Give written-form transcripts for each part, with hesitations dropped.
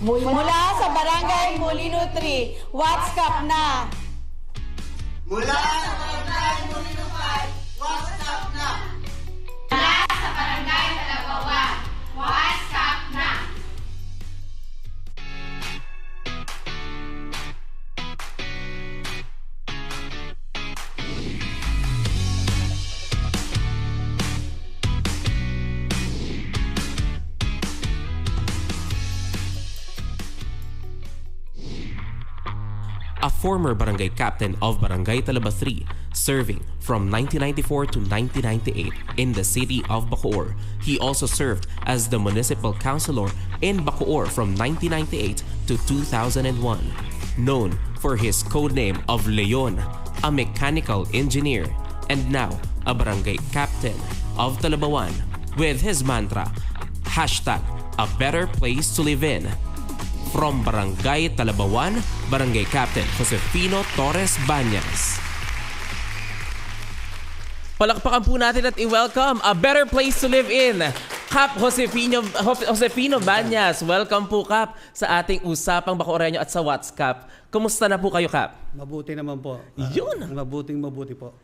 Mula sa Barangay Molino 3, What's Cup na? Mula sa Barangay Molino 5, What's Up na? Mula sa Barangay Talabawan, What's Up na? A former barangay captain of Barangay Talaba 3, serving from 1994 to 1998 in the city of Bacoor. He also served as the municipal councilor in Bacoor from 1998 to 2001. Known for his codename of Leon, a mechanical engineer, and now a barangay captain of Talabawan with his mantra, hashtag a better place to live in. From Barangay Talabawan, Barangay Captain Josefino Torres Banyas. Palakpakan po natin at i-welcome a better place to live in, Cap Josefino Banyas. Welcome po, Cap, sa ating usapang Bacoreño at sa What's Cap. Kumusta na po kayo, Cap? Mabuti naman po. Yun! Mabuti po.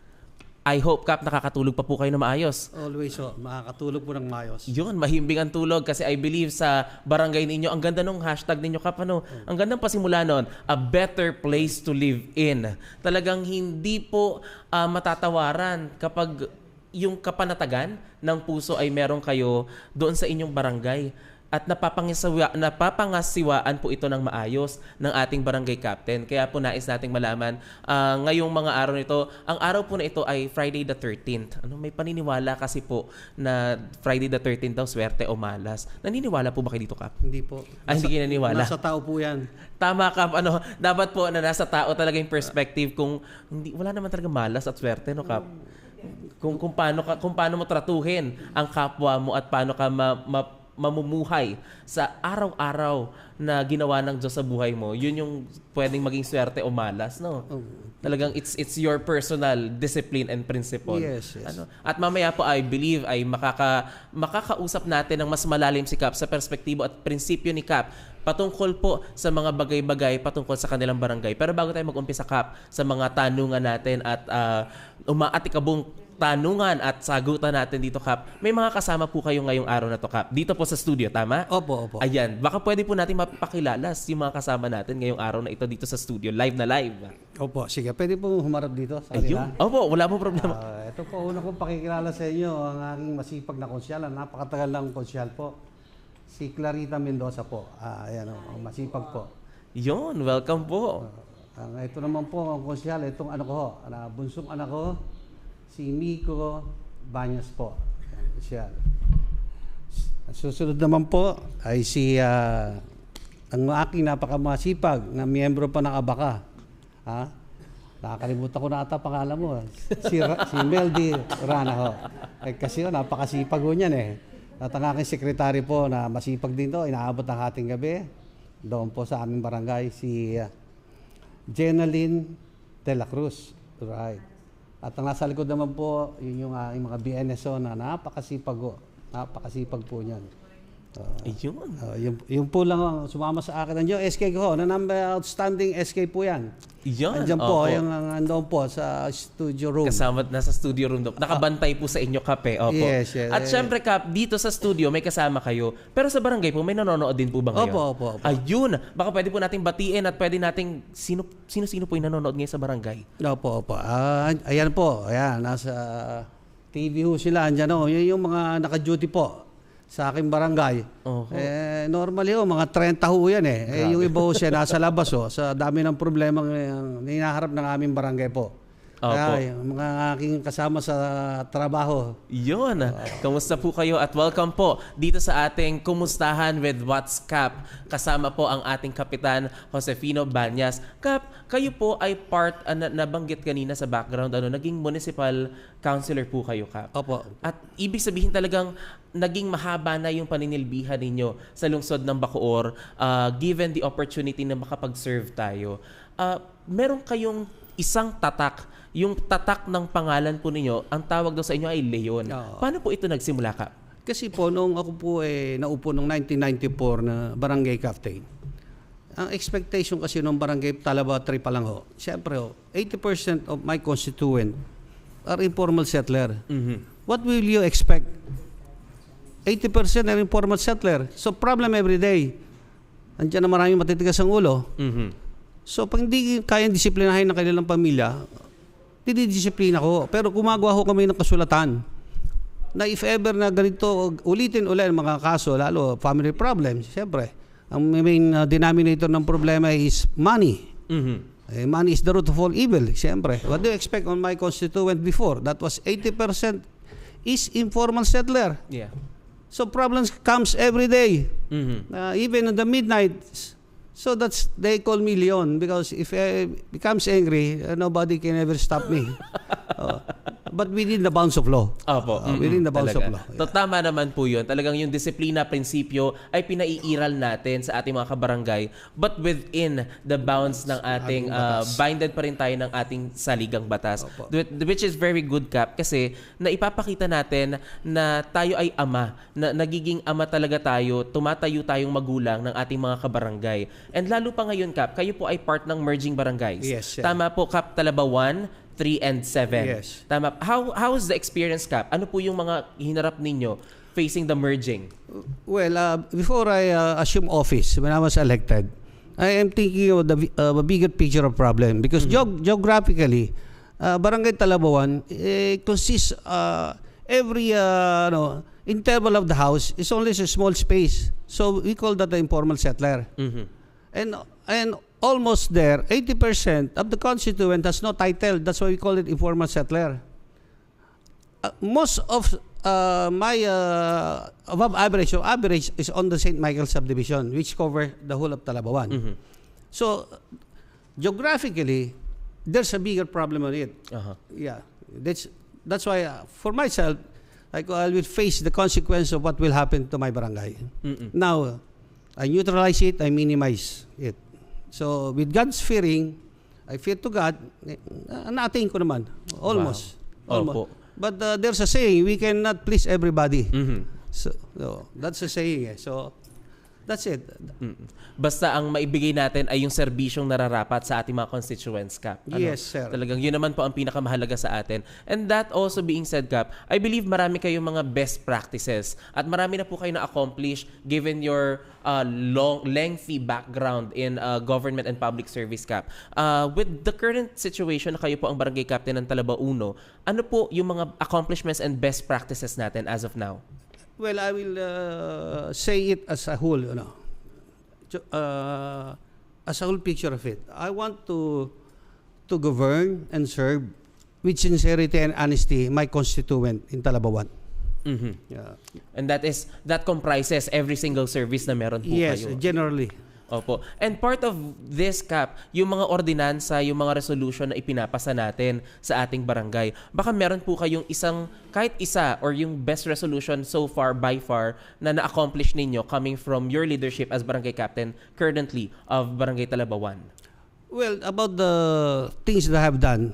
I hope, Cap, nakakatulog pa po kayo na maayos. Always so, makakatulog po ng maayos. Yun, mahimbing ang tulog kasi I believe sa barangay ninyo, ang ganda nung hashtag ninyo, Kap, ano? Ang gandang pasimula nun, a better place to live in. Talagang hindi po matatawaran kapag yung kapanatagan ng puso ay meron kayo doon sa inyong barangay. At napapangasiwaan po ito ng maayos ng ating barangay captain. Kaya po nais nating malaman ngayong mga araw nito. Ang araw po na ito ay Friday the 13th. May paniniwala kasi po na Friday the 13th daw swerte o malas. Naniniwala po ba kayo dito, Kap? Hindi po. Hindi kayo naniniwala? Nasa tao po yan. Tama, Kap. Dapat po na nasa tao talaga yung perspective kung wala naman talaga malas at swerte, no, Kap? Kung paano mo tratuhin ang kapwa mo at paano ka mamumuhay sa araw-araw na ginawa ng Diyos sa buhay mo, yun yung pwedeng maging swerte o malas, no? Talagang it's your personal discipline and principle. Yes. At mamaya po, I believe, ay makakausap natin ng mas malalim si Cap sa perspektibo at prinsipyo ni Cap patungkol po sa mga bagay-bagay patungkol sa kanilang barangay. Pero bago tayo mag-umpisa, Cap, sa mga tanungan natin at umaatikabong tanungan at sagutan natin dito, Cap, may mga kasama po kayo ngayong araw na to, Cap. Dito po sa studio, tama? Opo. Ayan, baka pwede po natin mapakilalas yung mga kasama natin ngayong araw na ito dito sa studio. Live na live. Opo, sige. Pwede po humarap dito sa kanila. Ayun. Opo, wala po problema. Ito po, una kong pakikilala sa inyo ang aking masipag na konsyal. Napakatagal lang konsyal po. Si Clarita Mendoza po. Ayan, masipag po. Yun, welcome po. Ito naman po ang konsyal. Itong bunsong anak ko, si Miko Banyas po. Konsyal. Susunod naman po ay si ang aking napakamasipag na miyembro pa ng Abaka. Nakakalimutan ko na ata pangalan mo. Si Meldy Rana ho. Kasi napakasipag ho niyan eh. At ang aking sekretary po na masipag din to, inaabot ng hating gabi. Doon po sa aming barangay, si Jenaline De La Cruz. Right. At ang nasa likod naman po, yun yung aking mga BNSO na napakasipag ho. Napakasipag po niyan. Yung po lang ang sumama sa akin. Nandiyo, SK ko ho. Outstanding SK po yan. Yan. Nandiyan po, yung andun po sa studio room. Kasama nasa studio room. Nakabantay po sa inyo, Kap, eh. Opo. Yes. At syempre, Kap, dito sa studio may kasama kayo. Pero sa barangay po, may nanonood din po ba ngayon? Opo. Ayun. Baka pwede po nating batiin at pwede nating sino po yung nanonood ngayon sa barangay? Opo. Ayan po. Ayan, nasa TV ho sila. Andyan o. Yan yung mga naka-duty po sa aking barangay. Normally mga 30 ho yan eh. Yung iba ho siya nasa labas sa dami ng problema hinaharap ng aming barangay po. Kaya yung mga aking kasama sa trabaho. Yun. Kamusta po kayo at welcome po dito sa ating Kumustahan with What's Cap. Kasama po ang ating kapitan Josefino Banyas. Cap, kayo po ay part, nabanggit kanina sa background, naging municipal councilor po kayo, Cap. Opo. At ibig sabihin talagang naging mahaba na yung paninilbihan ninyo sa lungsod ng Bacoor given the opportunity na makapag-serve tayo. Meron kayong isang tatak, yung tatak ng pangalan po ninyo, ang tawag daw sa inyo ay Leon. Paano po ito nagsimula, Kap? Kasi po, noong ako po naupo noong 1994 na barangay captain, Ang expectation kasi ng barangay Talaba 3 pa lang ho. Siyempre ho, 80% of my constituent are informal settler. What will you expect? 80% are informal settler. So problem every day. Andiyan na maraming matitigas ang ulo. So pag hindi kayang disiplinahin ng kanilang pamilya, didisiplina ko. Pero gumagawa ho kami ng kasulatan na if ever na ganito, ulitin ulit mga kaso, lalo family problems, siyempre. Ang main denominator ng problema is money. Money is the root of all evil, siyempre. What do you expect on my constituent before? That was 80% is informal settler. Yeah. So problems comes every day, even in the midnight. So they call me Leon because if I becomes angry, nobody can ever stop me. But within the bounds of law. Opo. Within the bounds Talaga. of law. So, tama naman po yun. Talagang yung disiplina prinsipyo ay pinaiiral natin sa ating mga kabarangay, but within the bounds ng ating binded pa rin tayo ng ating saligang batas. Opo. Which is very good, Kap, kasi naipapakita natin na tayo ay ama, na nagiging ama talaga tayo, tumatayo tayong magulang ng ating mga kabarangay. And lalo pa ngayon, Kap, kayo po ay part ng merging barangays. Yes, sir. Tama po, Kap, Talaba 1, 3 and 7. Yes. Tama. How is the experience, Kap? Ano po yung mga hinarap ninyo facing the merging? Well, before I assume office, when I was elected, I am thinking of a bigger picture of problem because geographically, Barangay Talabawan consists every interval of the house is only a small space. So we call that the informal settler. And almost there, 80% of the constituent has no title. That's why we call it informal settler. Most of my above average or average is on the St. Michael subdivision, which cover the whole of Talabawan. So geographically, there's a bigger problem on it. Yeah, that's why for myself, I will face the consequence of what will happen to my barangay. Now, I neutralize it, I minimize it. So, with God's fearing, I fear to God, na-attain ko naman. Almost. Wow. Almost. Opo. But there's a saying, we cannot please everybody. So, that's a saying. So, that's it. Basta ang maibigay natin ay yung serbisyong nararapat sa ating mga constituents, Kap. Yes, sir. Talagang yun naman po ang pinakamahalaga sa atin. And that also being said, Kap, I believe marami kayong mga best practices at marami na po kayo na-accomplish given your lengthy background in government and public service, Kap. With the current situation na kayo po ang barangay captain ng Talaba 1, ano po yung mga accomplishments and best practices natin as of now? Well, I will say it as a whole, as a whole picture of it. I want to govern and serve with sincerity and honesty my constituent in Talabawan. Yeah. And that comprises every single service na meron po Yes, kayo. generally. Opo. And part of this, Kap, yung mga ordinansa, yung mga resolution na ipinapasa natin sa ating barangay. Baka meron po kayong kahit isa, or yung best resolution so far, by far, na na-accomplish ninyo coming from your leadership as barangay captain currently of Barangay Talabawan. Well, about the things that I have done,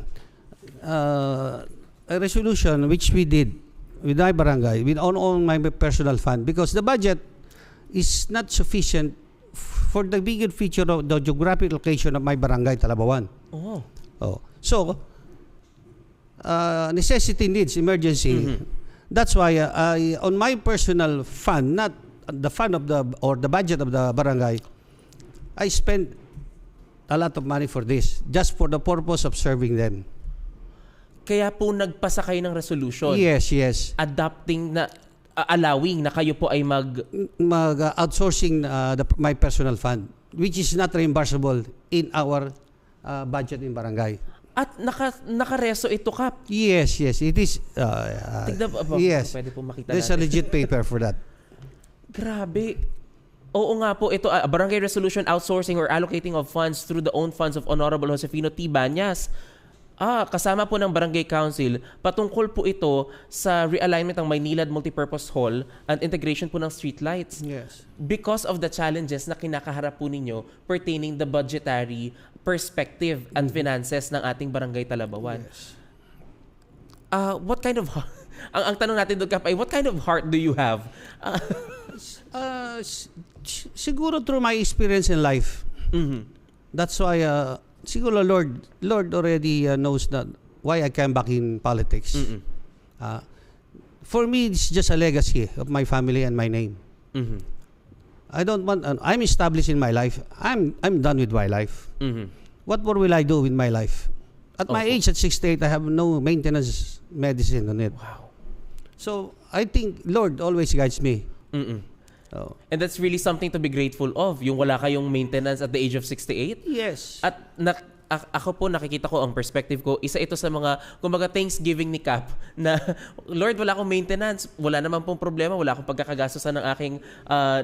a resolution which we did with my barangay, with on my personal fund, because the budget is not sufficient for the bigger feature of the geographic location of my barangay, Talabawan. So, necessity needs emergency. That's why on my personal fund, not the fund of the budget of the barangay, I spend a lot of money for this, just for the purpose of serving them. Kaya po nagpasa kayo ng resolution. Yes. Adapting na, allowing na kayo po ay outsourcing my personal fund, which is not reimbursable in our budget in barangay. At nakareso ito, Kap. Yes, it is. Tignan po, Yes, pwede po makita there's natin. a legit paper for that. Grabe. Oo nga po, ito, Barangay Resolution Outsourcing or Allocating of Funds through the Own Funds of Honorable Josefino T. Banyas. Kasama po ng Barangay Council, patungkol po ito sa realignment ng Maynilad Multipurpose Hall and integration po ng streetlights. Yes. Because of the challenges na kinakaharap po ninyo pertaining the budgetary perspective and finances ng ating Barangay Talabawan. Yes. What kind of ang tanong natin doon, Kap, ay what kind of heart do you have? Siguro through my experience in life, That's why, siguro Lord already knows that why I came back in politics. For me, it's just a legacy of my family and my name. I don't want. I'm established in my life. I'm done with my life. What more will I do with my life? At my age, at 68, I have no maintenance medicine on it. Wow. So I think Lord always guides me. So, And that's really something to be grateful of, yung wala kayong maintenance at the age of 68. yes. At ako po, nakikita ko ang perspective ko, isa ito sa mga, kumbaga, Thanksgiving ni Cap, na, Lord, wala akong maintenance, wala naman pong problema, wala akong pagkakagastosan ng aking,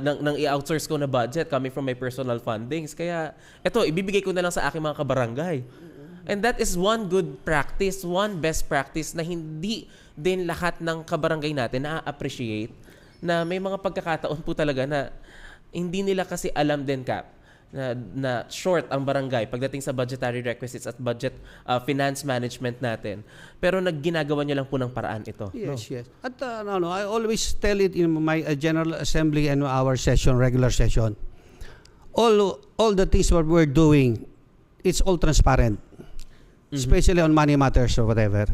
ng i-outsource ko na budget coming from my personal fundings. Kaya, ito, ibibigay ko na lang sa aking mga kabarangay. And that is one good practice, one best practice na hindi din lahat ng kabarangay natin na-appreciate, na may mga pagkakataon po talaga na hindi nila kasi alam din, Cap, na short ang barangay pagdating sa budgetary requisites at budget finance management natin. Pero ginagawa niyo lang po ng paraan ito. Yes, yes. At I always tell it in my General Assembly and our session, regular session. All the things what we're doing, it's all transparent. Especially on money matters or whatever.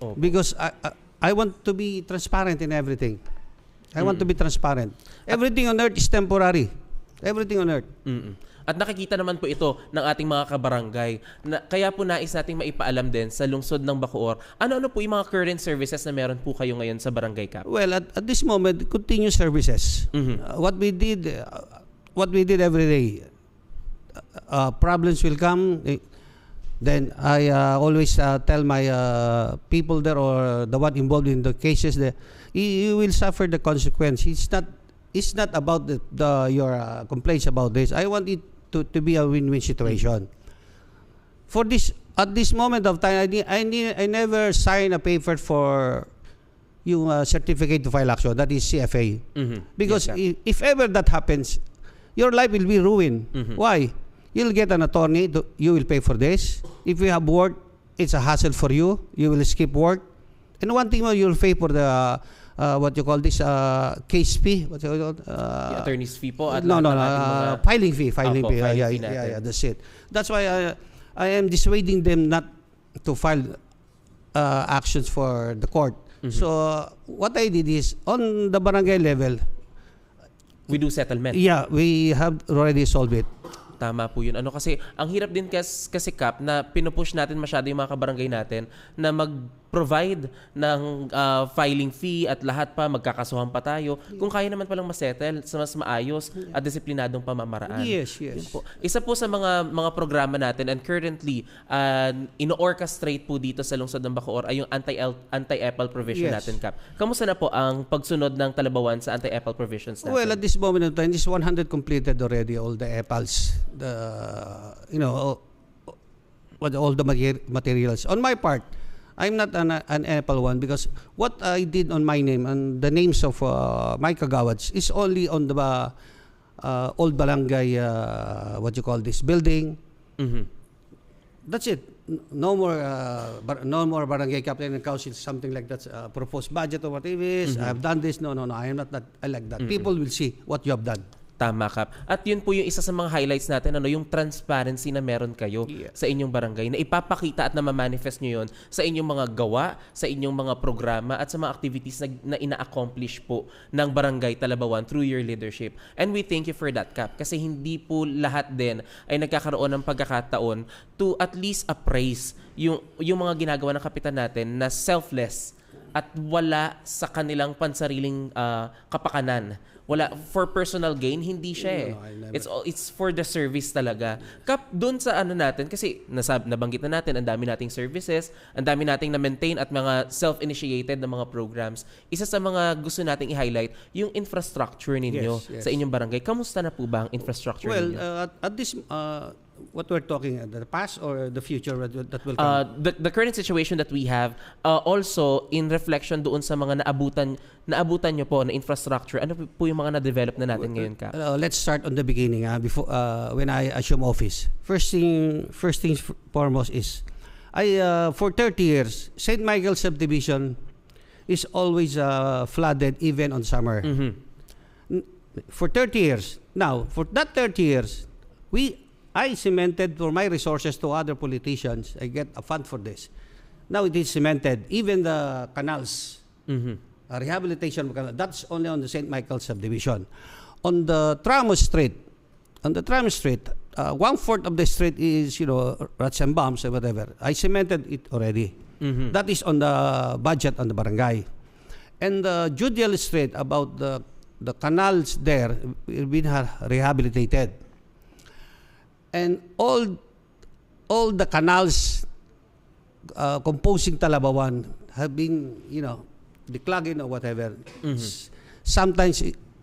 Okay. Because I want to be transparent in everything. I want to be transparent. Everything on earth is temporary. Everything on earth. At nakikita naman po ito ng ating mga kabarangay. Kaya po nais nating maipaalam din sa lungsod ng Bacoor, ano-ano po yung mga current services na meron po kayo ngayon sa Barangay Cap? Well, at this moment, continuous services. What we did every day. Problems will come. Then I always tell my people there or the one involved in the cases that you will suffer the consequence. It's not about your complaints about this. I want it to be a win-win situation. For this, at this moment of time, I never sign a paper for yung certificate to file action. That is CFA. Because Yes, if ever that happens, your life will be ruined. Why? You'll get an attorney. You will pay for this. If you have work, it's a hassle for you. You will skip work. And one thing more, you'll pay for the what you call this case fee. What you call Attorney's fee po? At no, lahat ng ating mga- filing fee. Filing Opo, fee. filing fee natin. Yeah, that's it. That's why I am dissuading them not to file actions for the court. So what I did is on the barangay level. We do settlement. Yeah, we have already solved it. Tama po yun. Kasi ang hirap din kasi Cap na pinupush natin masyado yung mga kabarangay natin na mag-provide ng filing fee at lahat pa, magkakasuhan pa tayo. Kung kaya naman palang masettle sa mas maayos at disiplinadong pamamaraan. Yes. Yun po. Isa po sa mga programa natin and currently ino-orchestrate po dito sa lungsod ng Bacoor ay yung anti-EPAL provision Yes. natin, Cap. Kamusta na po ang pagsunod ng Talabawan sa anti-EPAL provisions natin? Well, at this moment in time, this 100 completed already, all the EPALs, all the materials. On my part, I'm not an EPAL one because what I did on my name and the names of my kagawats is only on the old barangay, what you call this, building. That's it. No more barangay captain and council, something like that, proposed budget or whatever it is. I've done this. No, I am not that. I like that. People will see what you have done. Tama, Cap. At yun po yung isa sa mga highlights natin, yung transparency na meron kayo sa inyong barangay, na ipapakita at na ma-manifest nyo yun sa inyong mga gawa, sa inyong mga programa, at sa mga activities na ina-accomplish po ng Barangay Talabawan through your leadership. And we thank you for that, Cap, kasi hindi po lahat din ay nagkakaroon ng pagkakataon to at least appraise yung mga ginagawa ng kapitan natin na selfless at wala sa kanilang pansariling kapakanan. Wala for personal gain, hindi siya it's for the service talaga. Kap doon sa natin kasi nabanggit na natin ang dami nating services, ang dami nating na maintain at mga self-initiated na mga programs. Isa sa mga gusto nating i-highlight yung infrastructure ninyo sa inyong barangay. Kamusta na po ba ang infrastructure ninyo? Well, at this what we're talking the past or the future that will come? The current situation that we have, also in reflection doon sa mga naabutan nyo po na infrastructure, ano po yung mga na-develop na natin ngayon, Cap? Let's start on the beginning. Before when I assume office, first things foremost is for 30 years, St. Michael subdivision is always flooded even on summer. For 30 years. Now, for that 30 years, I cemented for my resources to other politicians. I get a fund for this. Now it is cemented. Even the canals, rehabilitation of canal, that's only on the St. Michael subdivision. On the Tramos Street, 1/4 of the street is, ruts and bumps and whatever. I cemented it already. That is on the budget on the barangay. And the Judial Street, about the canals there, will be rehabilitated. And all the canals composing Talabawan have been, declogging or whatever. Sometimes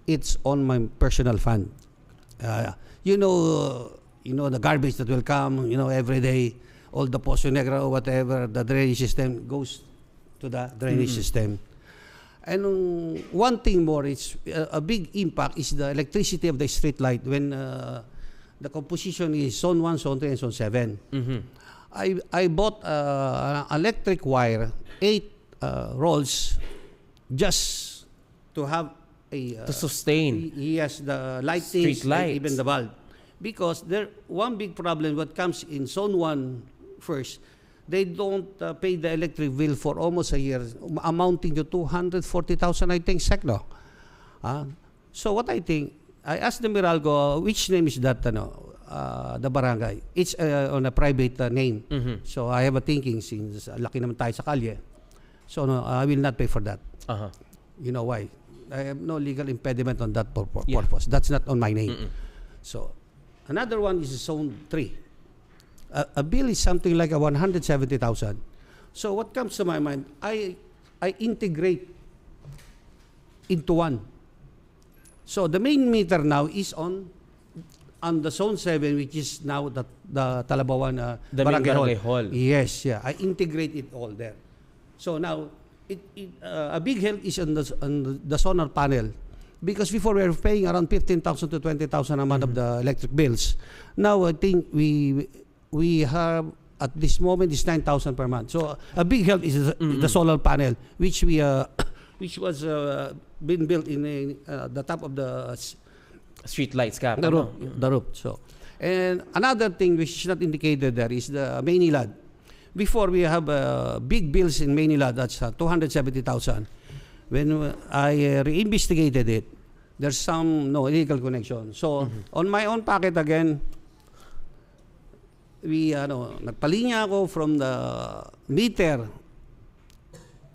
it's on my personal fund. The garbage that will come, every day, all the Pozo Negro or whatever, the drainage system goes to the drainage system. And one thing more, it's a big impact is the electricity of the street light when the composition is zone 1, zone 3, and zone 7. I bought an electric wire, 8 rolls, just to have To sustain. Yes, the lighting, Street lights. even the bulb. Because one big problem what comes in zone 1 first, they don't pay the electric bill for almost a year, amounting to 240,000, I think, SECLO. So what I think, I asked the Meralco, which name is that, the barangay? It's on a private name. So I have a thinking, since laki naman tayo sa kalye. So no, I will not pay for that. You know why? I have no legal impediment on that purpose. Yeah. That's not on my name. So another one is zone 3. A bill is something like 170,000. So what comes to my mind, I integrate into one. So the main meter now is on the zone 7, which is now the Talabawan The main barangay hall. Yes, yeah. I integrate it all there. So now a big help is on the solar panel. Because before we were paying around 15,000 to 20,000 a month of the electric bills. Now I think we have at this moment is 9,000 per month. So a big help is the solar panel, which was been built in the top of the Street lights, Cap. the roof. So, and another thing which is not indicated there is the Maynilad. Before we have big bills in Maynilad, that's 270,000. When I reinvestigated it, there's some illegal connection. So on my own pocket again, nagpalinya ako from the meter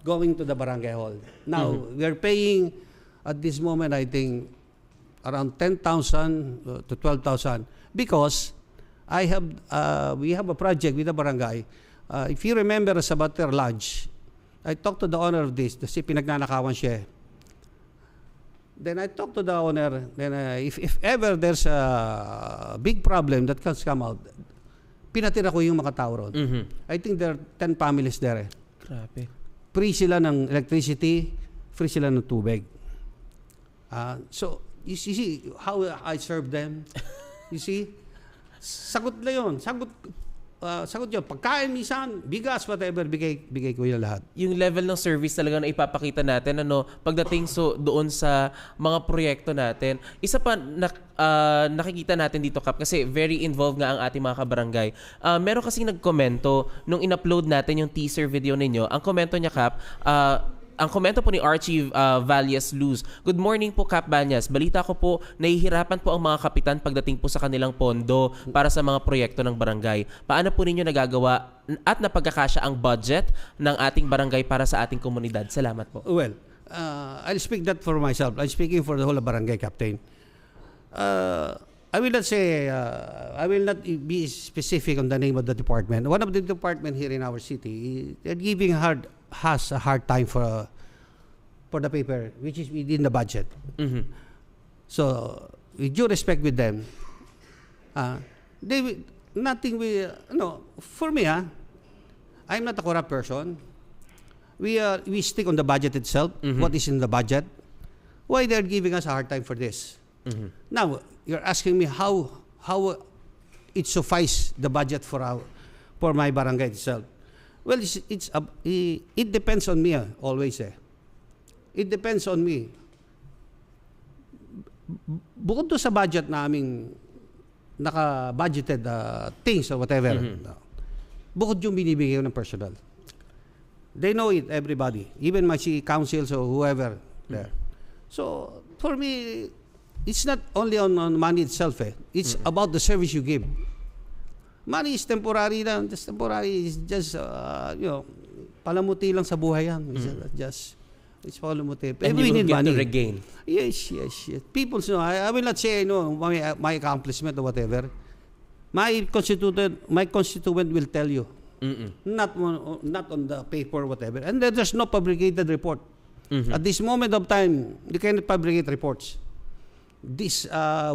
going to the barangay hall. Now we are paying at this moment, I think, around 10,000 to 12,000 because we have a project with the barangay. If you remember sa Bater Lodge, I talked to the owner of this kasi pinagnanakawan siya. Then I talked to the owner, then if ever there's a big problem that can come out, pinatira ko yung mga tao ron. I think there are 10 families there. Grabe. Free sila ng electricity, free sila ng tubig. So, you see how I serve them? You see? Sagot na yun. Sagot yun. Pagkain, minsan, bigas, whatever, bigay ko yun lahat. Yung level ng service talaga na ipapakita natin, pagdating doon sa mga proyekto natin. Isa pa nakikita natin dito, Kap, kasi very involved nga ang ating mga kabarangay. Meron kasing nagkomento nung in-upload natin yung teaser video ninyo. Ang komento niya, Kap, ang komento po ni Archie Valles Luz. Good morning po, Cap Banyas. Balita ko po, nahihirapan po ang mga kapitan pagdating po sa kanilang pondo para sa mga proyekto ng barangay. Paano po ninyo nagagawa at napagkakasya ang budget ng ating barangay para sa ating komunidad? Salamat po. Well, I'll speak that for myself. I'm speaking for the whole barangay, Captain. I will not say, I will not be specific on the name of the department. One of the department here in our city, they're has a hard time for the paper, which is within the budget. So, with due respect with them, for me, I'm not a corrupt person. We stick on the budget itself, what is in the budget. Why they're giving us a hard time for this? Now, you're asking me how it suffice the budget for my barangay itself. Well, it depends on me always. It depends on me. Bukod to sa budget naming naka-budgeted things or whatever. Bukod yung binibigay ko ng personal. They know it, everybody. Even my city councils or whoever there. So, for me, it's not only on money itself. It's about the service you give. Money is temporary lang. Just temporary. It's just, palamuti lang sa buhay yan. It's palamuti. And we you will need get money. to regain. Yes. People know. I will not say my accomplishment or whatever. My constituent will tell you. Not on the paper, whatever. And then there's no fabricated report. At this moment of time, you cannot fabricate reports. This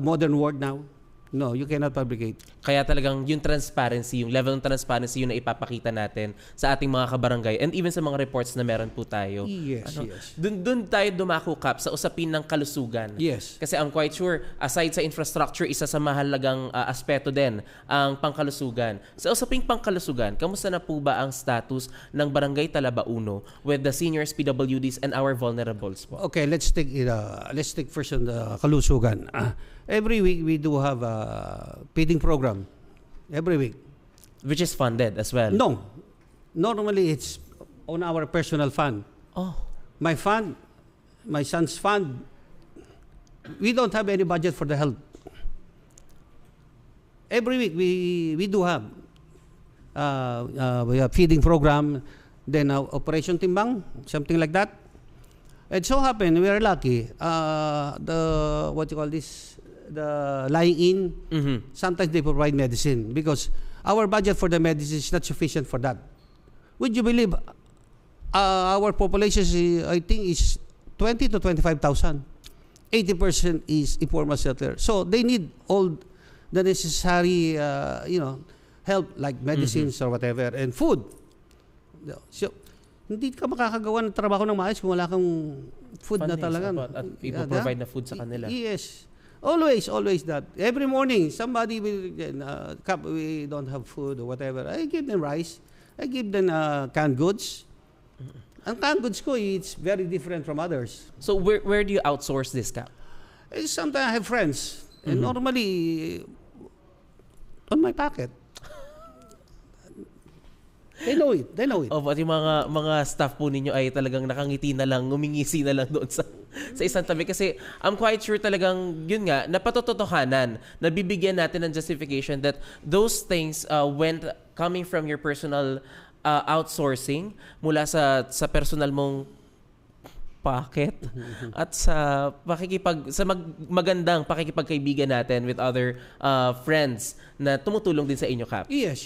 modern world now, no, you cannot fabricate. Kaya talagang yung transparency, yung level ng transparency yung na ipapakita natin sa ating mga kabarangay and even sa mga reports na meron po tayo. Yes. Doon tayo dumako, Kap, sa usapin ng kalusugan. Yes. Kasi I'm quite sure, aside sa infrastructure, isa sa mahalagang aspeto din ang pangkalusugan. Sa usaping pangkalusugan, kamusta na po ba ang status ng Barangay Talabauno with the seniors, PWDs, and our vulnerables po? Okay, let's take first on the kalusugan. Every week we do have a feeding program. Every week. Which is funded as well? No. Normally it's on our personal fund. Oh. My fund, my son's fund, we don't have any budget for the health. Every week we do have we have feeding program, then Operation Timbang, something like that. It so happened we are lucky. The lying in, sometimes they provide medicine because our budget for the medicine is not sufficient for that. Would you believe our population I think is 20 to 25,000. 80% is informal settler. So they need all the necessary help like medicines or whatever and food. So hindi ka makakagawa ng trabaho ng maayos kung wala kang food na talaga. At ipoprovide na food sa kanila. Yes. Always that. Every morning, somebody will, we don't have food or whatever. I give them rice. I give them canned goods. Ang canned goods ko, it's very different from others. So where do you outsource this, Kap? Sometimes I have friends. And normally, on my pocket. They know it. Oh, but yung mga staff po ninyo ay talagang nakangiti na lang, ngumingisi na lang doon sa isang tabi. Kasi I'm quite sure talagang, yun nga, napatotohanan, nabibigyan natin ng justification that those things went coming from your personal outsourcing mula sa personal mong pocket at sa magandang pakikipagkaibigan natin with other friends na tumutulong din sa inyo, Kap. Yes.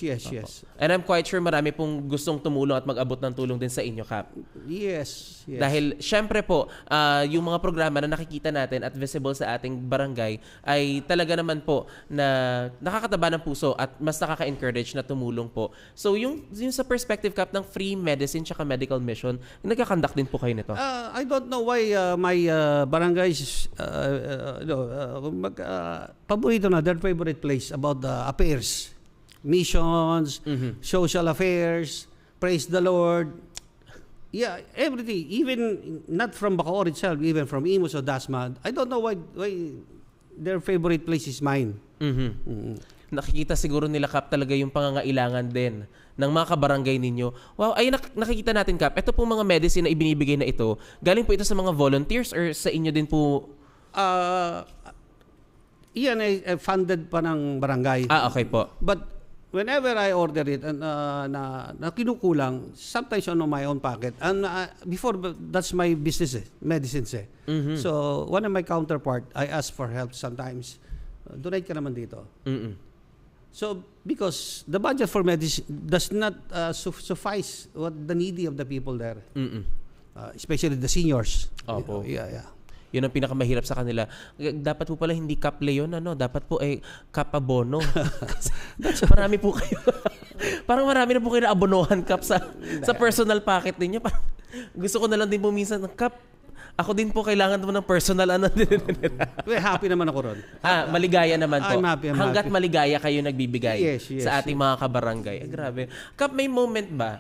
And I'm quite sure marami pong gustong tumulong at mag-abot ng tulong din sa inyo, Kap. Yes. Dahil syempre po, yung mga programa na nakikita natin at visible sa ating barangay ay talaga naman po na nakakataba ng puso at mas nakaka-encourage na tumulong po. So yung sa perspective, Kap, ng free medicine tsaka medical mission, nagkakandak din po kayo nito. I don't know why my barangays paborito na their favorite place about the affairs, missions, social affairs, praise the Lord. Yeah, everything. Even not from Bacoor itself, even from Imus or Dasma. I don't know why their favorite place is mine. Nakikita siguro nila, Kap, talaga yung pangangailangan din ng mga kabarangay ninyo. Wow, ay nakikita natin, Kap, ito pong mga medicine na ibinibigay na ito, galing po ito sa mga volunteers or sa inyo din po? Iyan ay funded pa ng barangay. Okay po. But whenever I order it na kinukulang, sometimes on my own pocket. And before, that's my business, medicines. So one of my counterpart, I ask for help sometimes. Donate ka naman dito. So because the budget for medicine does not suffice what the needy of the people there, especially the seniors. Opo. Yeah. Yun ang pinakamahirap sa kanila. Dapat po pala hindi Kap Leon, dapat po Kap Abono. Marami po kayo. Parang marami na po kayo na abonohan, Kap, sa personal pocket ninyo. Parang gusto ko na lang din po minsan, Kap, ako din po kailangan mo ng personal Well, happy naman ako ron. Maligaya naman po. I'm happy. Hanggat maligaya kayo nagbibigay Yes, sa ating mga kabarangay. Grabe. Kap, may moment ba,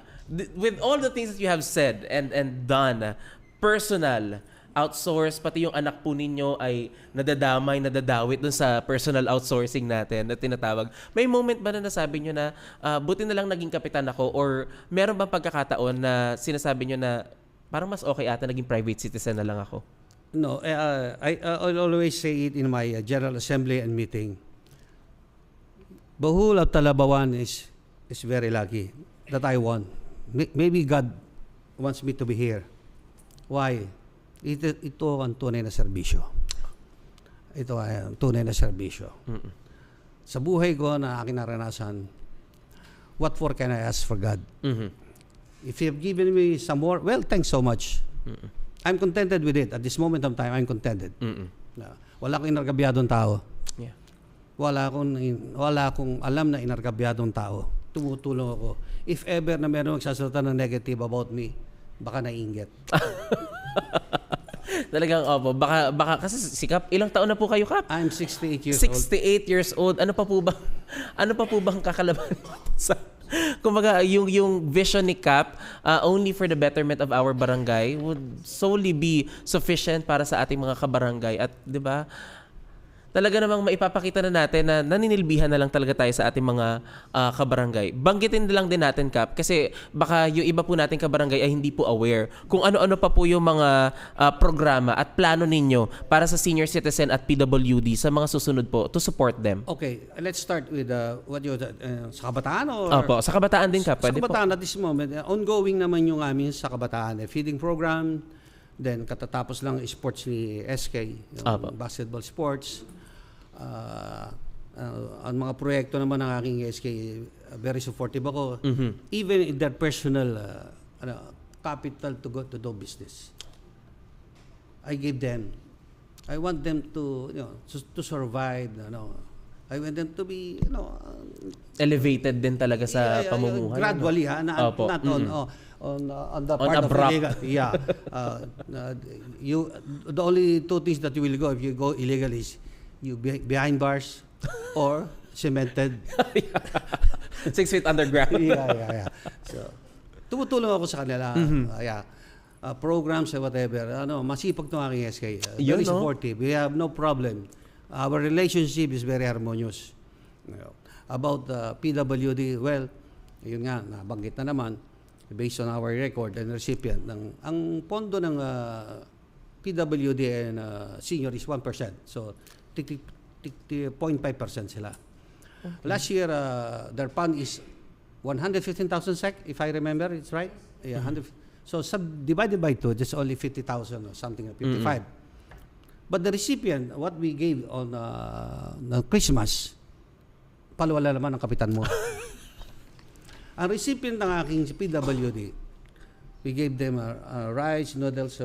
with all the things that you have said and done, personal, outsource, pati yung anak po ninyo ay nadadawit dun sa personal outsourcing natin na tinatawag. May moment ba na nasabi nyo na buti na lang naging kapitan ako, or meron bang pagkakataon na sinasabi nyo na parang mas okay ata naging private citizen na lang ako? No, I'll always say it in my General Assembly and meeting. Bohol of Talabawan is very lucky that I won. Maybe God wants me to be here. Why? Ito ang tunay na serbisyo. Ito ay ang tunay na serbisyo. Sa buhay ko na aking naranasan, what for can I ask for God? If you have given me some more, well, thanks so much. I'm contented with it. At this moment of time, I'm contented. Wala akong inargabyadong tao. Yeah. Wala akong alam na inargabyadong tao. Tumutulong ako. If ever na meron magsasalita ng negative about me, baka nainggit. Talagang, opo. Baka kasi si Kap, ilang taon na po kayo, Kap? I'm 68 years old. 68 years old. Ano pa po bang kakalaban sa... Kumbaga, yung vision ni Kap, only for the betterment of our barangay would solely be sufficient para sa ating mga kabarangay. At, di ba, talaga namang maipapakita na natin na naninilbihan na lang talaga tayo sa ating mga kabarangay. Banggitin na lang din natin, Kap, kasi baka yung iba po nating kabarangay ay hindi po aware kung ano-ano pa po yung mga programa at plano ninyo para sa senior citizen at PWD sa mga susunod po to support them. Okay, let's start with sa kabataan or... Opo, sa kabataan din, Kap. Sa Pwede kabataan po. at this moment, ongoing naman yung amin sa kabataan. Feeding program, then katatapos lang sports ni SK, yung basketball sports. Ang mga proyekto naman ng aking SK, very supportive ako. Even in their personal capital to go to do business. I give them. I want them to, to survive. I want them to be, Elevated din talaga sa pamumuhay. Gradually, not on the part of illegal. Yeah. The only two things that you will go if you go illegal is you behind bars or cemented. 6 feet underground. Yeah. So, tumutulong ako sa kanila. Programs and whatever. Masipag itong aking SK. Very supportive. We have no problem. Our relationship is very harmonious. About the PWD, well, yun nga, nabanggit na naman, based on our record and recipient, ang pondo ng PWD and senior is 1%. So, 0.5% sila. Okay. Last year, their fund is 115,000 SEK, if I remember, it's right? Yeah, 100. So, divided by 2, just only 50,000 or something, 55. But the recipient, what we gave on Christmas, palwala naman ang kapitan mo. Ang recipient ng aking PWD, we gave them rice, noodles,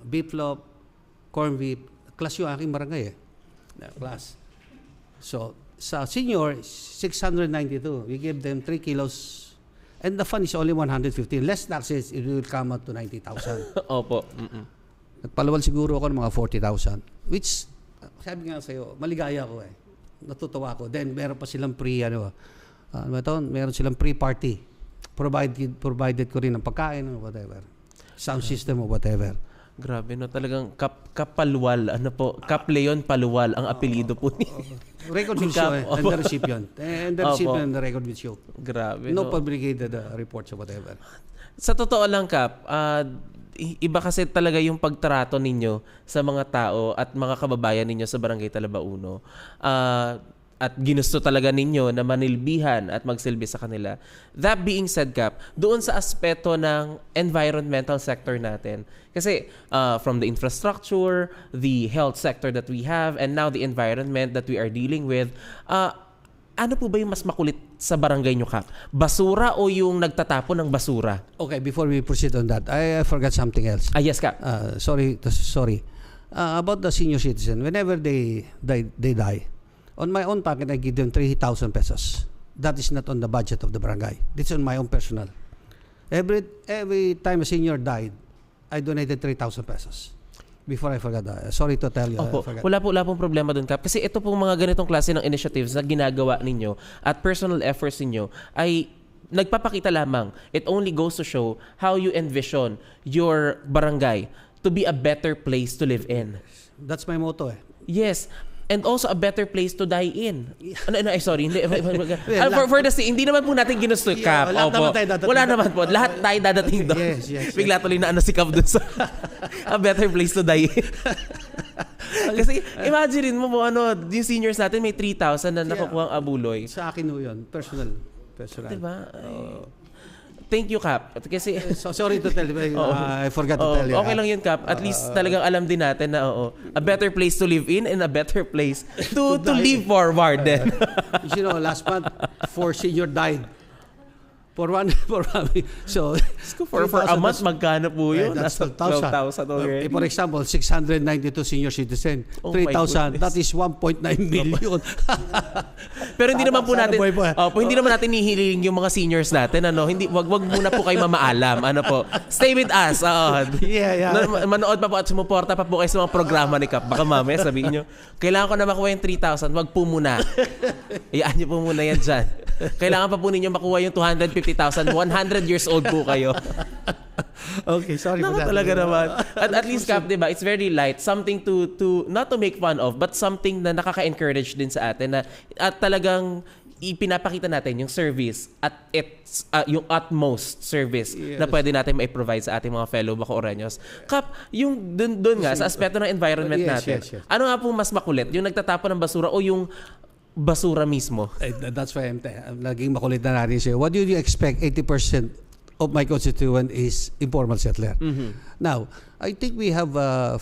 beef loaf, corn beef, class yung aking barangay class. So, sa senior, 692. We gave them 3 kilos. And the fund is only 150. Less taxes, it will come out to 90,000. Opo. Nagpalawal siguro ako ng mga 40,000. Which, sabi nga sa'yo, maligaya ako Natutuwa ako. Then, meron pa silang meron silang pre-party. Provided ko rin ng pagkain or whatever. Sound system or whatever. Grabe, talagang Kapalwal. Kap Leon Paluwal ang apelyido po ni. Record will show and the recipient. And the recipient and the record will show. Grabe. No fabricated reports or whatever. Sa totoo lang, Kap, iba kasi talaga yung pagtrato ninyo sa mga tao at mga kababayan ninyo sa Barangay Talabauno. At ginusto talaga ninyo na manilbihan at magsilbi sa kanila. That being said, Kap, doon sa aspeto ng environmental sector natin, kasi from the infrastructure, the health sector that we have, and now the environment that we are dealing with, ano po ba yung mas makulit sa barangay nyo, Kap? Basura o yung nagtatapon ng basura? Okay, before we proceed on that, I forgot something else. Yes, Kap. Sorry. About the senior citizen, whenever they die, on my own pocket, I give them 3,000 pesos. That is not on the budget of the barangay. This is on my own personal. Every time a senior died, I donated 3,000 pesos. Before I forgot that. Sorry to tell you. Opo. Wala pong problema doon, Kap. Kasi ito pong mga ganitong klase ng initiatives na ginagawa ninyo at personal efforts ninyo ay nagpapakita lamang. It only goes to show how you envision your barangay to be a better place to live in. That's my motto eh. Yes. And also a better place to die in. Sorry. Hindi. For hindi naman po natin ginusto, Kap. lahat naman tayo dadating. Wala naman po. Lahat tayo dadating doon. Yes. Bigla tuloy na si Kap doon sa a better place to die in. Kasi imagine mo po, yung seniors natin may 3,000 na nakukuha ang abuloy. Sa akin ho yun. Personal. Diba? Thank you, Kap. Kasi So, sorry to tell you. I forgot to tell you. okay lang yun, Kap. At least talagang alam din natin na a better place to live in and a better place to live forward then. You know, last month, 4 senior died. For one so for a month, magkano po yun? That's Nasa 12,000 already. For example, 692 senior citizen. Oh my 3,000. That is 1.9 million. Pero hindi naman po Sana natin buhay. hindi naman natin hihiling yung mga seniors natin, hindi wag muna po kayo mamaalam, stay with us. Yeah. Manood pa po at sumuporta pa po kayo sa mga programa ni Kap. Baka mamaya sabihin nyo, kailangan ko na makuha yung 3,000, wag po muna. Iyaan nyo po muna yan dyan. Kailangan pa po ninyo makuha yung 250,000. 100 years old po kayo. Okay, sorry for that. Talaga naman. At least, Kap, diba, it's very light. Something to not to make fun of, but something na nakaka-encourage din sa atin at talagang ipinapakita natin yung service at yung utmost service na pwede natin ma-provide sa ating mga fellow Bacoreños. Kap, yung dun nga, sa aspeto ng environment natin, yes. ano nga po mas makulit? Yung nagtatapon ng basura o yung basura mismo? That's why I'm naging makulit na natin siya. What do you expect? 80% of my constituent is informal settler. Mm-hmm. Now, I think we have 5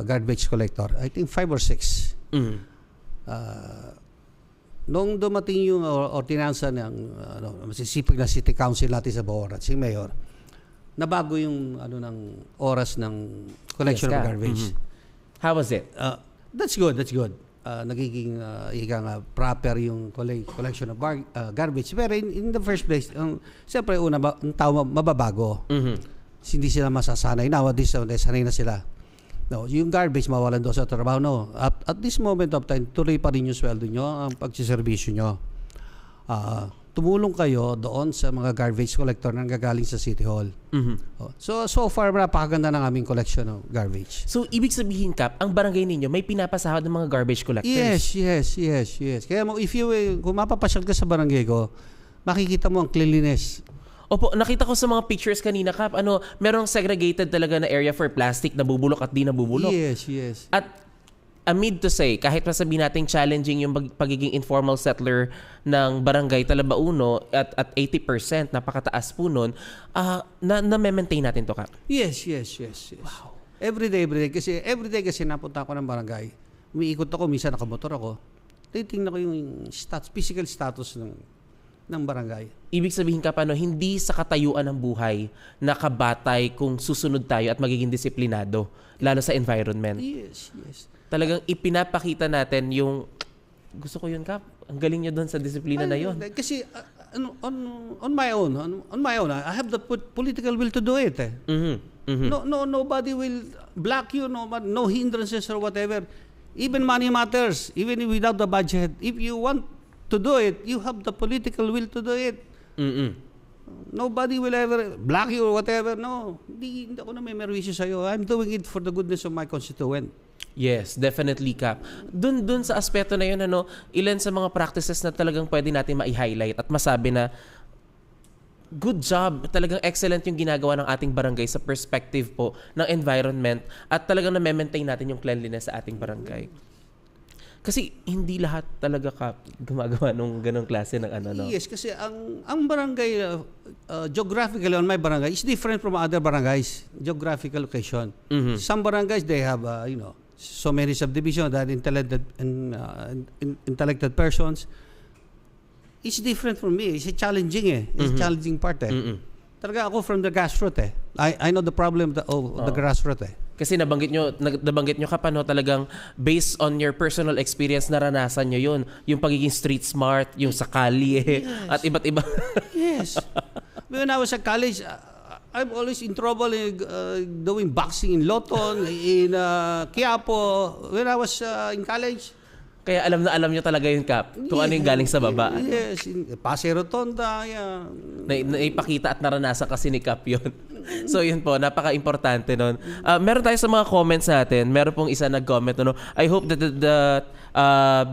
garbage collector. I think 5 or 6. Mm-hmm. Nung dumating yung ordinansa ng masisipag na city council natin sa Bacoor at si mayor, nabago yung ng oras ng collection of garbage. Mm-hmm. How was it? That's good. Nagiging proper yung collection of garbage. Pero in the first place, siyempre ang tao mababago. Mm-hmm. Hindi sila masasanay. Nowadays, sanay na sila. No, yung garbage mawalan doon sa trabaho. No. At this moment of time, tuloy pa rin yung sweldo nyo, ang pagsiservisyo nyo. Tumulong kayo doon sa mga garbage collector na gagaling sa City Hall. Mm-hmm. So far, napakaganda ng aming collection of garbage. So, ibig sabihin, Kap, ang barangay ninyo may pinapasahod ng mga garbage collectors? Yes. Kaya kung mapapasyal ka sa barangay ko, makikita mo ang cleanliness. Opo, nakita ko sa mga pictures kanina, Kap, merong segregated talaga na area for plastic na bubulok at di nabubulok. Yes. At amid to say, kahit masabihin natin challenging yung pagiging informal settler ng barangay Talabauno at 80%, napakataas po nun, na-maintain natin to, Kap. Yes. Wow. Every day. Kasi napunta ako ng barangay. Umiikot ako, minsan nakamotor ako. Titingnan ko yung physical status ng barangay. Ibig sabihin, Kap, hindi sa katayuan ng buhay nakabatay kung susunod tayo at magiging disiplinado, lalo sa environment. Yes. Talagang ipinapakita natin yung gusto ko yun, Kap. Ang galing nyo doon sa disiplina na yun. Kasi on my own, I have the political will to do it. Mm-hmm. No, nobody will block you. No hindrances or whatever. Even money matters. Even without the budget, if you want to do it, you have the political will to do it. Mm-hmm. Nobody will ever block you or whatever. No, hindi ako na may merwisyo sa'yo. I'm doing it for the goodness of my constituent. Yes, definitely, Kap. Dun sa aspeto na yun, ilan sa mga practices na talagang pwede natin ma-highlight at masabi na good job, talagang excellent yung ginagawa ng ating barangay sa perspective po ng environment at talagang na-maintain natin yung cleanliness sa ating barangay. Kasi hindi lahat talaga, Kap, gumagawa nung ganong klase ng Yes, kasi ang barangay, geographically on my barangay is different from other barangays, geographical location. Mm-hmm. Some barangays, they have, so many subdivisions that intellected persons. It's different from me. It's challenging It's a challenging part Mm-hmm. Talaga ako from the grassroots I know the problem of the grassroots Kasi nabanggit nyo, Kap, talagang based on your personal experience, naranasan nyo yun. Yung pagiging street smart, yung sa kalye, at iba't iba. Yes. When I was at college, I'm always in trouble doing boxing in Loton, in Quiapo. When I was in college, Kaya alam na alam nyo talaga yung Kap kung ano yung galing sa baba. Yes, Pasay Rotonda, yan. Naipakita at naranasan kasi ni Kap yun. So yun po, napaka-importante nun. Meron tayo sa mga comments natin. Meron pong isa nag-comment, I hope that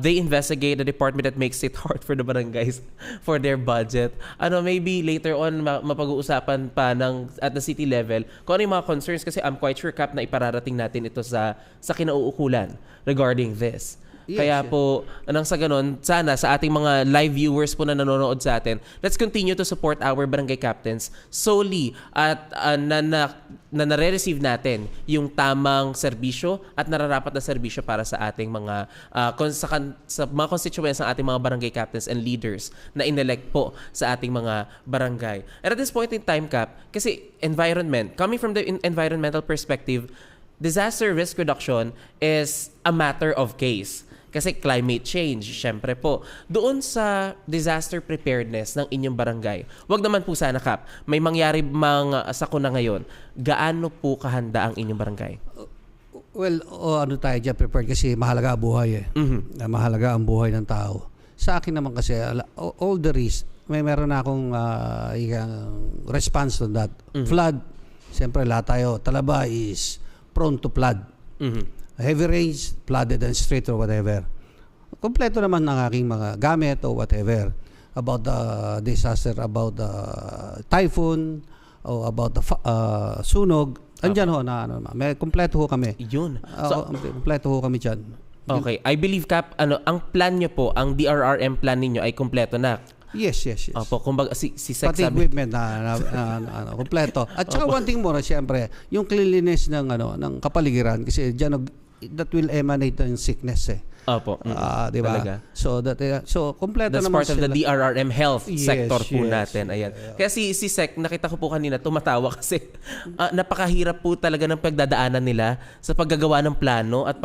they investigate the department that makes it hard for the barangays for their budget. Maybe later on mapag-uusapan pa at the city level kung ano yung mga concerns, kasi I'm quite sure, Kap, na ipararating natin ito sa kinauukulan regarding this. Yes, Kaya yes. po, sa ganun, sana sa ating mga live viewers po na nanonood sa atin, let's continue to support our barangay captains solely at na-receive natin yung tamang serbisyo at nararapat na serbisyo para sa ating mga sa mga constituents ng ating mga barangay captains and leaders na inelect po sa ating mga barangay. And at this point in time, Kap, kasi coming from the environmental perspective, disaster risk reduction is a matter of case. Kasi climate change, syempre po. Doon sa disaster preparedness ng inyong barangay, wag naman po sana, Kap, may mangyari sakuna ngayon, gaano po kahanda ang inyong barangay? Well, tayo dyan prepared kasi mahalaga ang buhay mahalaga ang buhay ng tao. Sa akin naman kasi, all the risk, meron na akong response to that. Flood, siyempre lahat tayo, Talaba is prone to flood. Heavy rains, flooded and street or whatever. Kompleto naman ng aking mga gamit or whatever about the disaster, about the typhoon o about the sunog. Andyan may kompleto ho kami. Yun. Kompleto ho kami dyan. Okay. I believe, Kap, ang plan nyo po, ang DRRM plan ninyo ay kompleto na. Yes. Opo, kumbaga si Sec Pati sabi. equipment na kompleto. At saka one thing more, siyempre, yung cleanliness ng kapaligiran kasi diyan that will emanate ng sickness Opo. di ba? Talaga. So kompleto That's naman part of the DRRM health sector po yes. natin. Ayan. Kaya si Sec, nakita ko po kanina, tumatawa kasi napakahirap po talaga ng pagdadaanan nila sa paggagawa ng plano at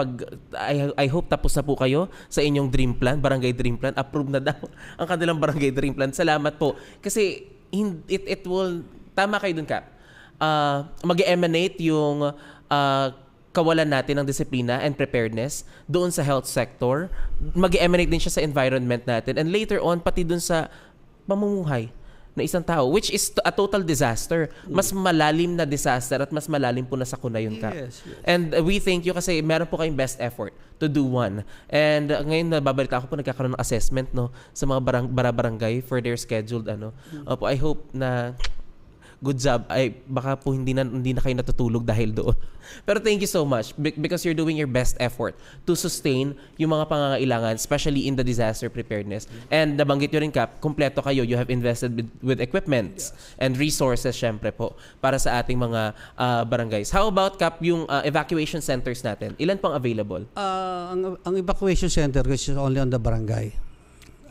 I hope tapos na po kayo sa inyong dream plan, barangay dream plan. Approve na daw ang kanilang barangay dream plan. Salamat po. Kasi it will, tama kayo dun, Kap. Mag-emanate yung kawalan natin ng disiplina and preparedness doon sa health sector. Mag-emanate din siya sa environment natin. And later on, pati doon sa pamumuhay na isang tao, which is a total disaster. Mas malalim na disaster at mas malalim po na sakuna yun, Kap. Yes. And we thank you kasi meron po kayong best effort to do one. And ngayon nababalita ko po nagkakaroon ng assessment sa mga barangay for their scheduled Opo, I hope na good job. Ay baka po hindi na kayo natutulog dahil doon. Pero thank you so much because you're doing your best effort to sustain yung mga pangangailangan, especially in the disaster preparedness. And nabanggit nyo rin, Kap, kompleto kayo. You have invested with equipment and resources, syempre po, para sa ating mga barangays. How about, Kap, yung evacuation centers natin? Ilan pang available? Ang evacuation center is only on the barangay.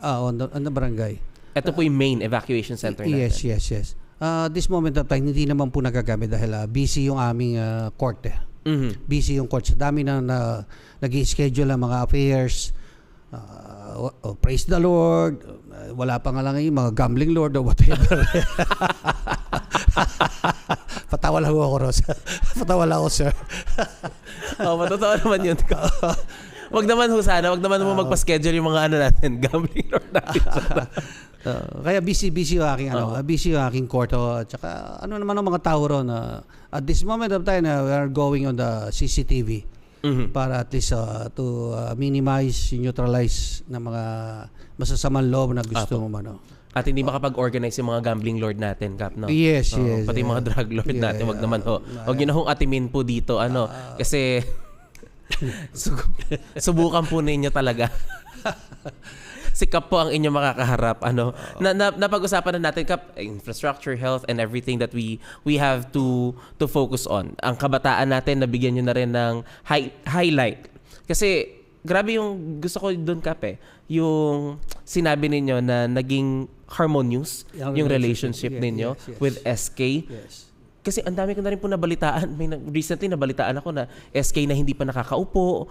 On the barangay. Ito po yung main evacuation center natin. Yes. This moment of time, hindi naman po nagagamit dahil busy yung aming court. Busy yung court. Sa dami na nag-schedule ng mga affairs. Praise the Lord. Wala pa nga lang yung mga gambling lord or whatever. Patawa lang ako, Ross. Patawa lang ako, sir. Matotoo naman yun. Wag naman mo magpa-schedule yung mga natin, gambling lord natin. Kaya busy yung aking busy yung aking court at saka naman ang mga tao ron at this moment of time we are going on the CCTV para at least to minimize, neutralize na mga masasamang loob na gusto mo At hindi makapag-organize yung mga gambling lord natin, Kap, no? Yes. Pati mga drug lord natin, wag naman wag yun na hong atimin po dito, kasi subukan po ninyo talaga. Si Kap po ang inyong makakaharap. Napag-usapan na natin, Kap, infrastructure, health, and everything that we have to focus on. Ang kabataan natin, nabigyan nyo na rin ng highlight. Kasi, grabe yung gusto ko doon, Kap, yung sinabi ninyo na naging harmonious yung relationship ninyo with SK. Yes. Kasi ang dami ko na rin po nabalitaan. Recently nabalitaan ako na SK na hindi pa nakakaupo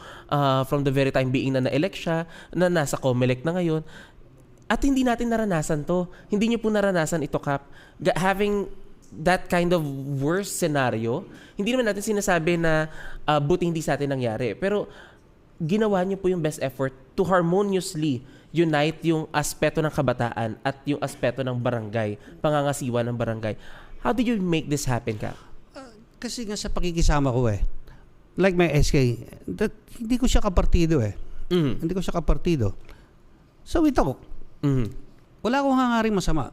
from the very time being na na-elect siya, na nasa COMELEC na ngayon. At hindi natin naranasan to. Hindi niyo po naranasan ito, Kap. Having that kind of worst scenario, hindi naman natin sinasabi na buti hindi sa atin nangyari. Pero ginawa niyo po yung best effort to harmoniously unite yung aspeto ng kabataan at yung aspeto ng barangay, pangangasiwa ng barangay. How did you make this happen, Kap? Kasi nga sa pakikisama ko like my SK, hindi ko siya kapartido Hindi ko siya kapartido. So we talk. Wala akong hangaring masama.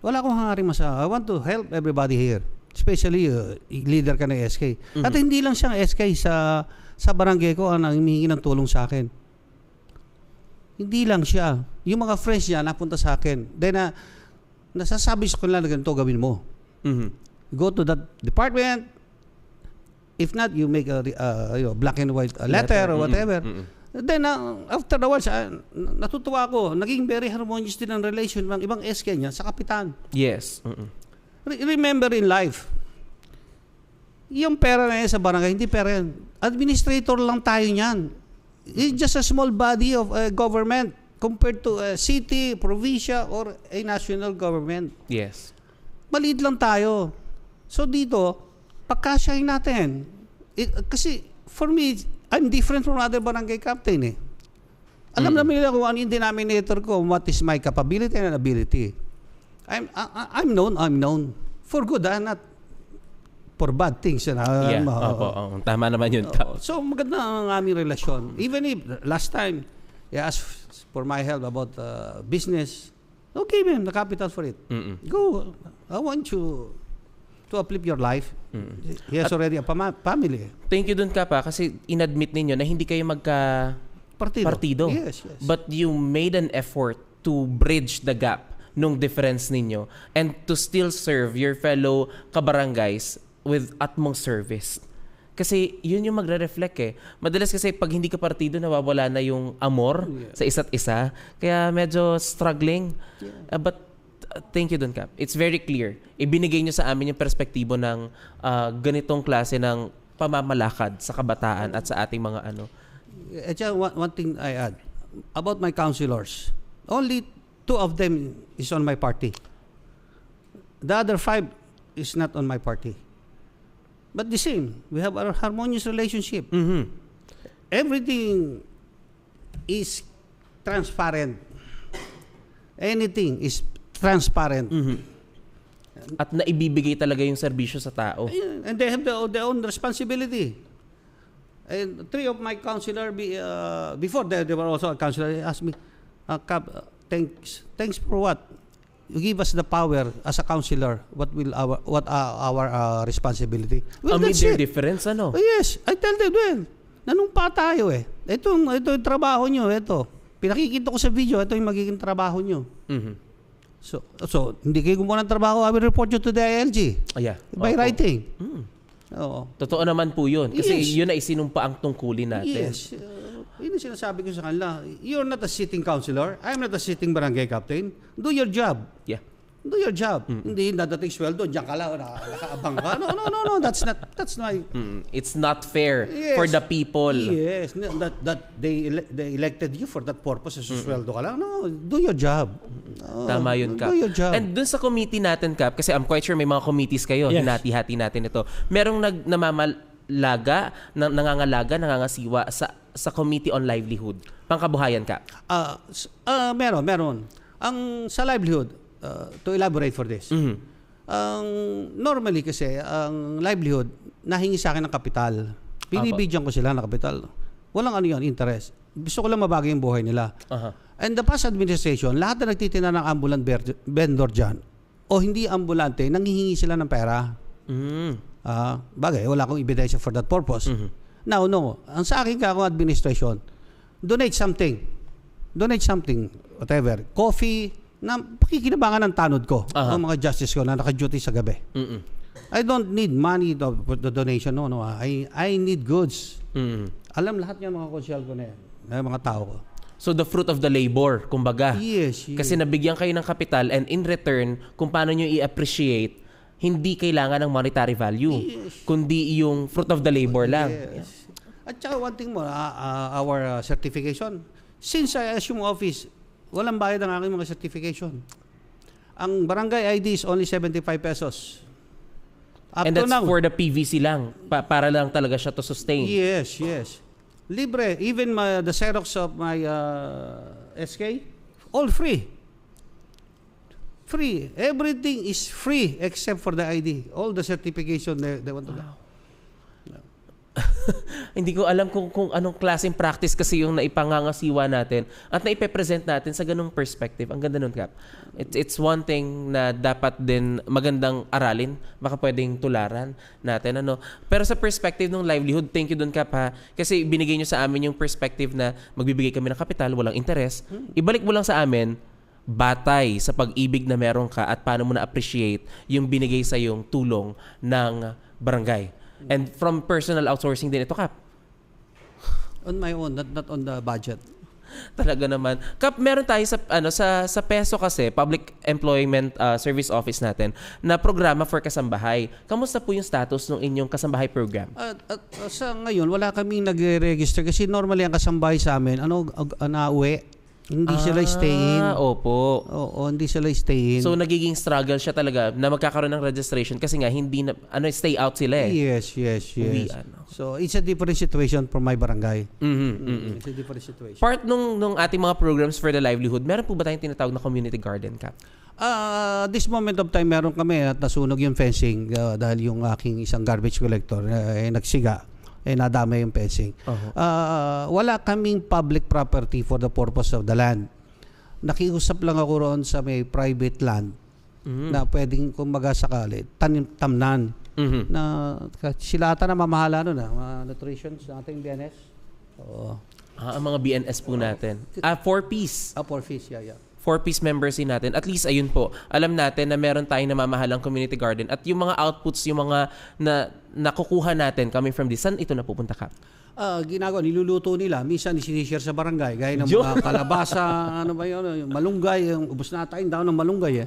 I want to help everybody here. Especially leader ka ng SK. At hindi lang siyang SK sa barangay ko ang humihingi ng tulong sa akin. Hindi lang siya. Yung mga friends niya napunta sa akin. Then nasasabi sa kanila na ganito gawin mo. Go to that department. If not, you make a black and white letter or whatever. Then after a while, natutuwa ako. Naging very harmonious din ang relation ng ibang SK niya sa kapitan. Yes. Remember in life, yung pera na yan sa barangay, hindi pera yan. Administrator lang tayo niyan. It's just a small body of government compared to a city, provincia, or a national government. Yes. Maliit lang tayo. So dito, pagkasyahin natin. Kasi for me, I'm different from other barangay captain Alam naman nila kung ano yung denominator ko, what is my capability and ability. I'm known. For good, not for bad things. Tama naman yun, Kap. So maganda ang aming relasyon. Even if last time, he asked for my help about business, okay man, the capital for it. Go. I want you to uplift your life. He has already a family. Thank you dun, Kap, kasi inadmit ninyo na hindi kayo partido. Yes. But you made an effort to bridge the gap nung difference ninyo and to still serve your fellow kabarangays with utmost service. Kasi yun yung magre-reflect Madalas kasi pag hindi ka partido, nawawala na yung amor sa isa't isa. Kaya medyo struggling. But thank you dun, Kap. It's very clear. Ibinigay nyo sa amin yung perspektibo ng ganitong klase ng pamamalakad sa kabataan at sa ating mga ano. One thing I add. About my councilors. Only 2 of them is on my party. The other 5 is not on my party. But the same, we have a harmonious relationship. Everything is transparent. Anything is transparent. At naibibigay talaga yung serbisyo sa tao. And they have their own responsibility. And 3 of my councilor, before they were also a councilor, they asked me, Kap, thanks for what? You give us the power as a councilor. What our responsibility? Well, Amid that's their it. difference, ano? Oh, yes, I tell them, nanumpa tayo Ito yung trabaho nyo, ito. Pinakikita ko sa video, ito yung magiging trabaho nyo. So hindi kayo gumawa ng trabaho, I will report you to the ILG. By writing. Oo. Totoo naman po yun. Kasi Yes. yun ay sinumpa ang tungkulin natin. Yes. Yun yung sinasabi ko sa kanila. You're not a sitting councilor. I'm not a sitting barangay captain. Do your job. Yeah. Do your job. Hindi dadating sweldo, diyan ka lang, nakaabang ka. No. That's not It's not fair Yes. for the people. Yes. That they elected you for that purpose. Sweldo ka lang. No, do your job. Tama yun, Kap. Do your job. And dun sa committee natin, Kap, kasi I'm quite sure may mga committees kayo, Yes. hinati-hati natin ito. Merong nangangasiwa sa Committee on Livelihood. Pangkabuhayan, Kap. Meron. Ang sa livelihood, to elaborate for this. Normally kasi, ang livelihood, nahingi sa akin ng kapital. Binibigyan ko sila ng kapital. Walang ano yun, interest. Gusto ko lang mabago yung buhay nila. And the past administration, lahat na nagtitinda ng ambulant vendor dyan, o hindi ambulante, nanghihingi sila ng pera. Bagay, wala akong ebidensya for that purpose. Now, no. Ang sa akin ako administration, donate something, whatever. Coffee, na pakikinabangan ng tanod ko, ng mga justice ko na naka-duty sa gabi. I don't need money for the donation. No. I need goods. Alam lahat yung mga konsyal ko na yan, mga tao ko. So the fruit of the labor, kumbaga. Yes. Kasi nabigyan kayo ng kapital and in return, kung paano nyo i-appreciate, hindi kailangan ng monetary value, kundi yung fruit of the labor lang. Yes. At saka one thing more, our certification. Since I assume office, walang bayad ang aking mga certification. Ang barangay ID is only 75 pesos. Up And to that's now. for the PVC lang, para lang talaga siya to sustain. Yes. Libre. Even the Xerox of my SK, all free. Free. Everything is free except for the ID. All the certification they want to get. Hindi ko alam kung anong klaseng practice kasi yung naipangangasiwa natin at naipe-present natin sa ganung perspective. Ang ganda nun, Kap. It's one thing na dapat din magandang aralin, baka pwedeng tularan natin. Pero sa perspective ng livelihood, thank you dun, Kap, ha? Kasi binigay nyo sa amin yung perspective na magbibigay kami ng kapital, walang interes. Ibalik mo lang sa amin, batay sa pag-ibig na meron ka at paano mo na-appreciate yung binigay sa yung tulong ng barangay. And from personal outsourcing din ito, Kap. On my own, not on the budget. Talaga naman. Kap, meron tayo sa PESO kasi, Public Employment Service Office natin, na programa for kasambahay. Kamusta po yung status ng inyong kasambahay program? Sa ngayon, wala kaming nagre-register kasi normally ang kasambahay sa amin, nauwi. Hindi sila stay-in. Opo. Oo, hindi sila stay-in. So, nagiging struggle siya talaga na magkakaroon ng registration kasi nga hindi na, stay out sila eh. Yes. So, it's a different situation for my barangay. It's a different situation. Part nung ating mga programs for the livelihood, meron po ba tayong tinatawag na community garden, Kap? This moment of time, meron kami at nasunog yung fencing dahil yung aking isang garbage collector nagsiga. Nadamay yung fencing. Wala kaming public property for the purpose of the land. Nakiusap lang ako roon sa may private land na pwedeng kung magasakali, tamnan. Na sila ata na mamahala nun nutrition sa ating BNS. Ang mga BNS po natin. 4-piece. 4-piece, yeah. 4-piece members din natin. At least, ayun po, alam natin na meron tayong namamahalang community garden at yung mga outputs, yung mga nakukuha natin coming from this, saan ito napupunta, Kap? Ginagawa, niluluto nila. Minsan, sinishare sa barangay. Gaya ng mga kalabasa, yung malunggay. Yung ubos na tayong daw ng malunggay.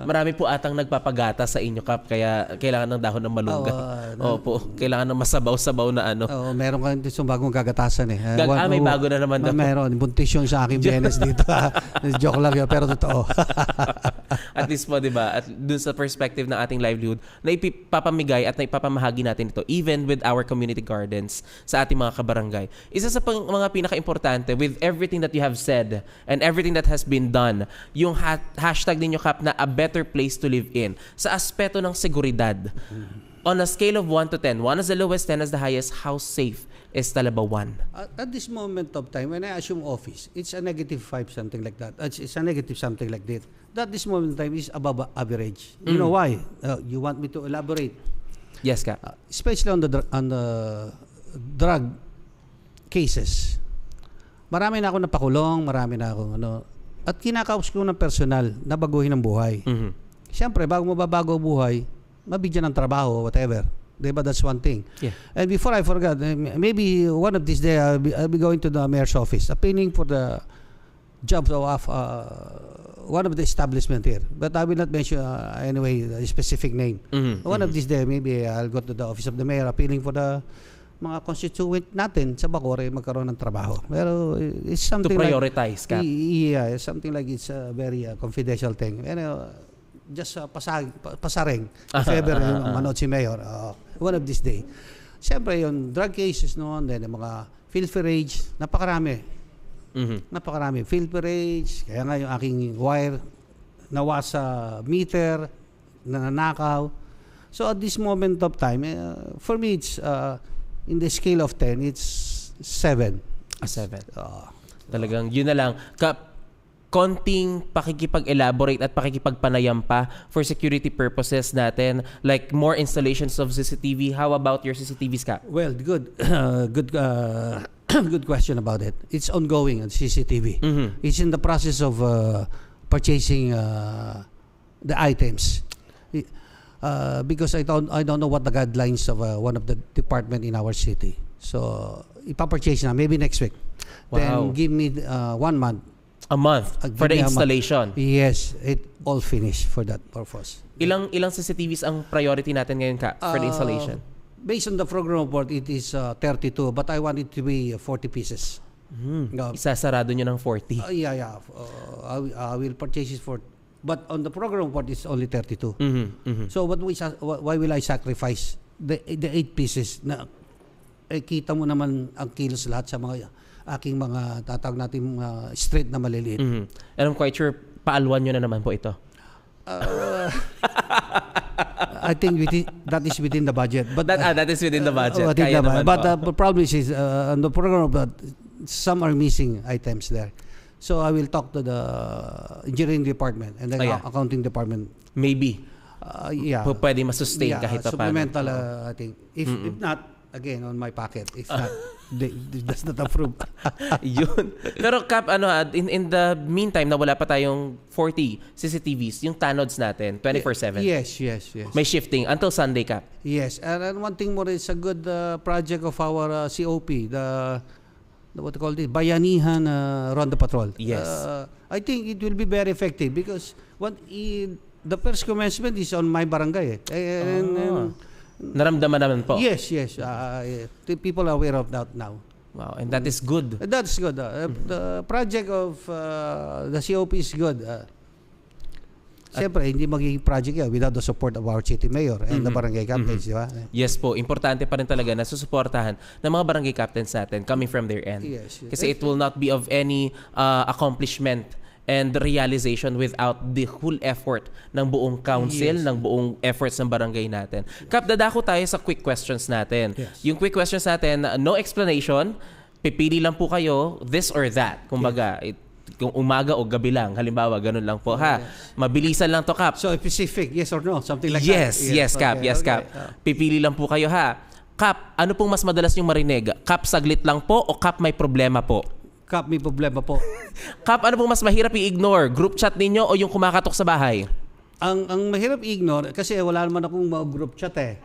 Marami po atang nagpapagata sa inyo, Kap, kaya kailangan ng dahon ng malunggay. Opo, kailangan ng masabaw-sabaw na meron ka dito bagong gagatasan eh. May bago na naman daw. Meron. Buntis yung sa aking BNS dito. Joke lang yun, pero totoo. At least po, di ba? At dun sa perspective ng ating livelihood, na ipapamigay at na ipapamahagi natin ito, even with our community gardens sa ating mga kabarangay. Isa sa mga pinaka-importante, with everything that you have said and everything that has been done, yung hashtag ninyo, Kap, na a better place to live in. Sa aspeto ng seguridad, on a scale of 1 to 10, 1 is the lowest, 10 is the highest, how safe is Talabawan? At this moment of time, when I assume office, it's a -5, something like that. It's a negative something like that. That this moment of time is above average. You know why? You want me to elaborate? Yes, Kap. Especially on the drug cases. Marami na ako napakulong, marami na ako at kinakaus ko ng personal na baguhin ang buhay. Siyempre, bago mo babago ang buhay, mabigyan ng trabaho, whatever. Diba? That's one thing. Yeah. And before I forgot, maybe one of these days, I'll be going to the mayor's office, appealing for the jobs of one of the establishment here. But I will not mention anyway a specific name. One of these days, maybe I'll go to the office of the mayor, appealing for the mga constituent natin sa Bacoor magkaroon ng trabaho. Pero it's something to prioritize, Kap. Yeah, it's something like it's a very confidential thing. Just pasaring. If ever manood si Mayor, one of these days. Siyempre, yung drug cases noon, then yung mga filthy rage, napakarami. Napakarami. Filthy rage, kaya nga yung aking wire nawa sa meter, nananakaw. So at this moment of time, for me, it's in the scale of 10, it's 7. 7. Talagang yun na lang. Konting pakikipag-elaborate at pakikipagpanayam pa for security purposes natin, like more installations of CCTV. How about your CCTVs, Kap? Well, good. Good question about it. It's ongoing on CCTV. It's in the process of purchasing the items. Because I don't know what the guidelines of one of the department in our city. So, ipapurchase na maybe next week. Wow. Then give me 1 month. A month for the installation. Yes, it all finished for that purpose. Ilang CCTVs ang priority natin ngayon, Kap, for the installation? Based on the program report, it is 32, but I want it to be 40 pieces. Isasarado nyo ng 40. Yeah. I will purchase it for, but on the program report, it's only 32. So why will I sacrifice the 8 pieces na kita mo naman ang kilos lahat sa mga aking mga tatawag natin street na maliliit. And I'm quite sure paalwan nyo na naman po ito. I think that is within the budget. But That is within the budget. within Kaya the naman budget. But po. the problem is on the program, but some are missing items there. So I will talk to the engineering department and the accounting department. Maybe. Yeah. Pwede masustain kahit pa paano. supplemental, I think. If not, again, on my pocket. If not, they does not approve. Yun. Pero Kap, in the meantime, na wala pa tayong 40 CCTVs, yung tanods natin, 24/7. Yes. May shifting until Sunday, Kap. Yes, and one thing more is a good project of our COP, the what you call this, Bayanihan Ronda Patrol. Yes. I think it will be very effective because the first commencement is on my barangay. And Naramdaman naman po. yes, the people are aware of that now. Wow, and that is good. That's good. The project of the COP is good. Siyempre, hindi magiging project yan without the support of our city mayor and the barangay captains, di ba? Yes po, importante pa rin talaga na susuportahan ng mga barangay captains natin coming from their end. Yes. Kasi it will not be of any accomplishment and realization without the whole effort ng buong council, ng buong efforts ng barangay natin. Kap, dadako tayo sa quick questions natin. Yes. Yung quick questions natin, no explanation, pipili lang po kayo, this or that. Kumbaga, kung umaga o gabi lang, halimbawa, ganun lang po, ha? Mabilisan lang to, Kap. So, specific, yes or no? Something like Yes, that? yes, Kap. Okay, Yes, okay. Kap. Pipili lang po kayo, ha? Kap, ano pong mas madalas yung marinig? Kap, saglit lang po o Kap, may problema po? Kap, may problema po. Kap, ano pong mas mahirap i-ignore? Group chat ninyo o yung kumakatok sa bahay? Ang mahirap i-ignore, kasi wala naman akong group chat eh.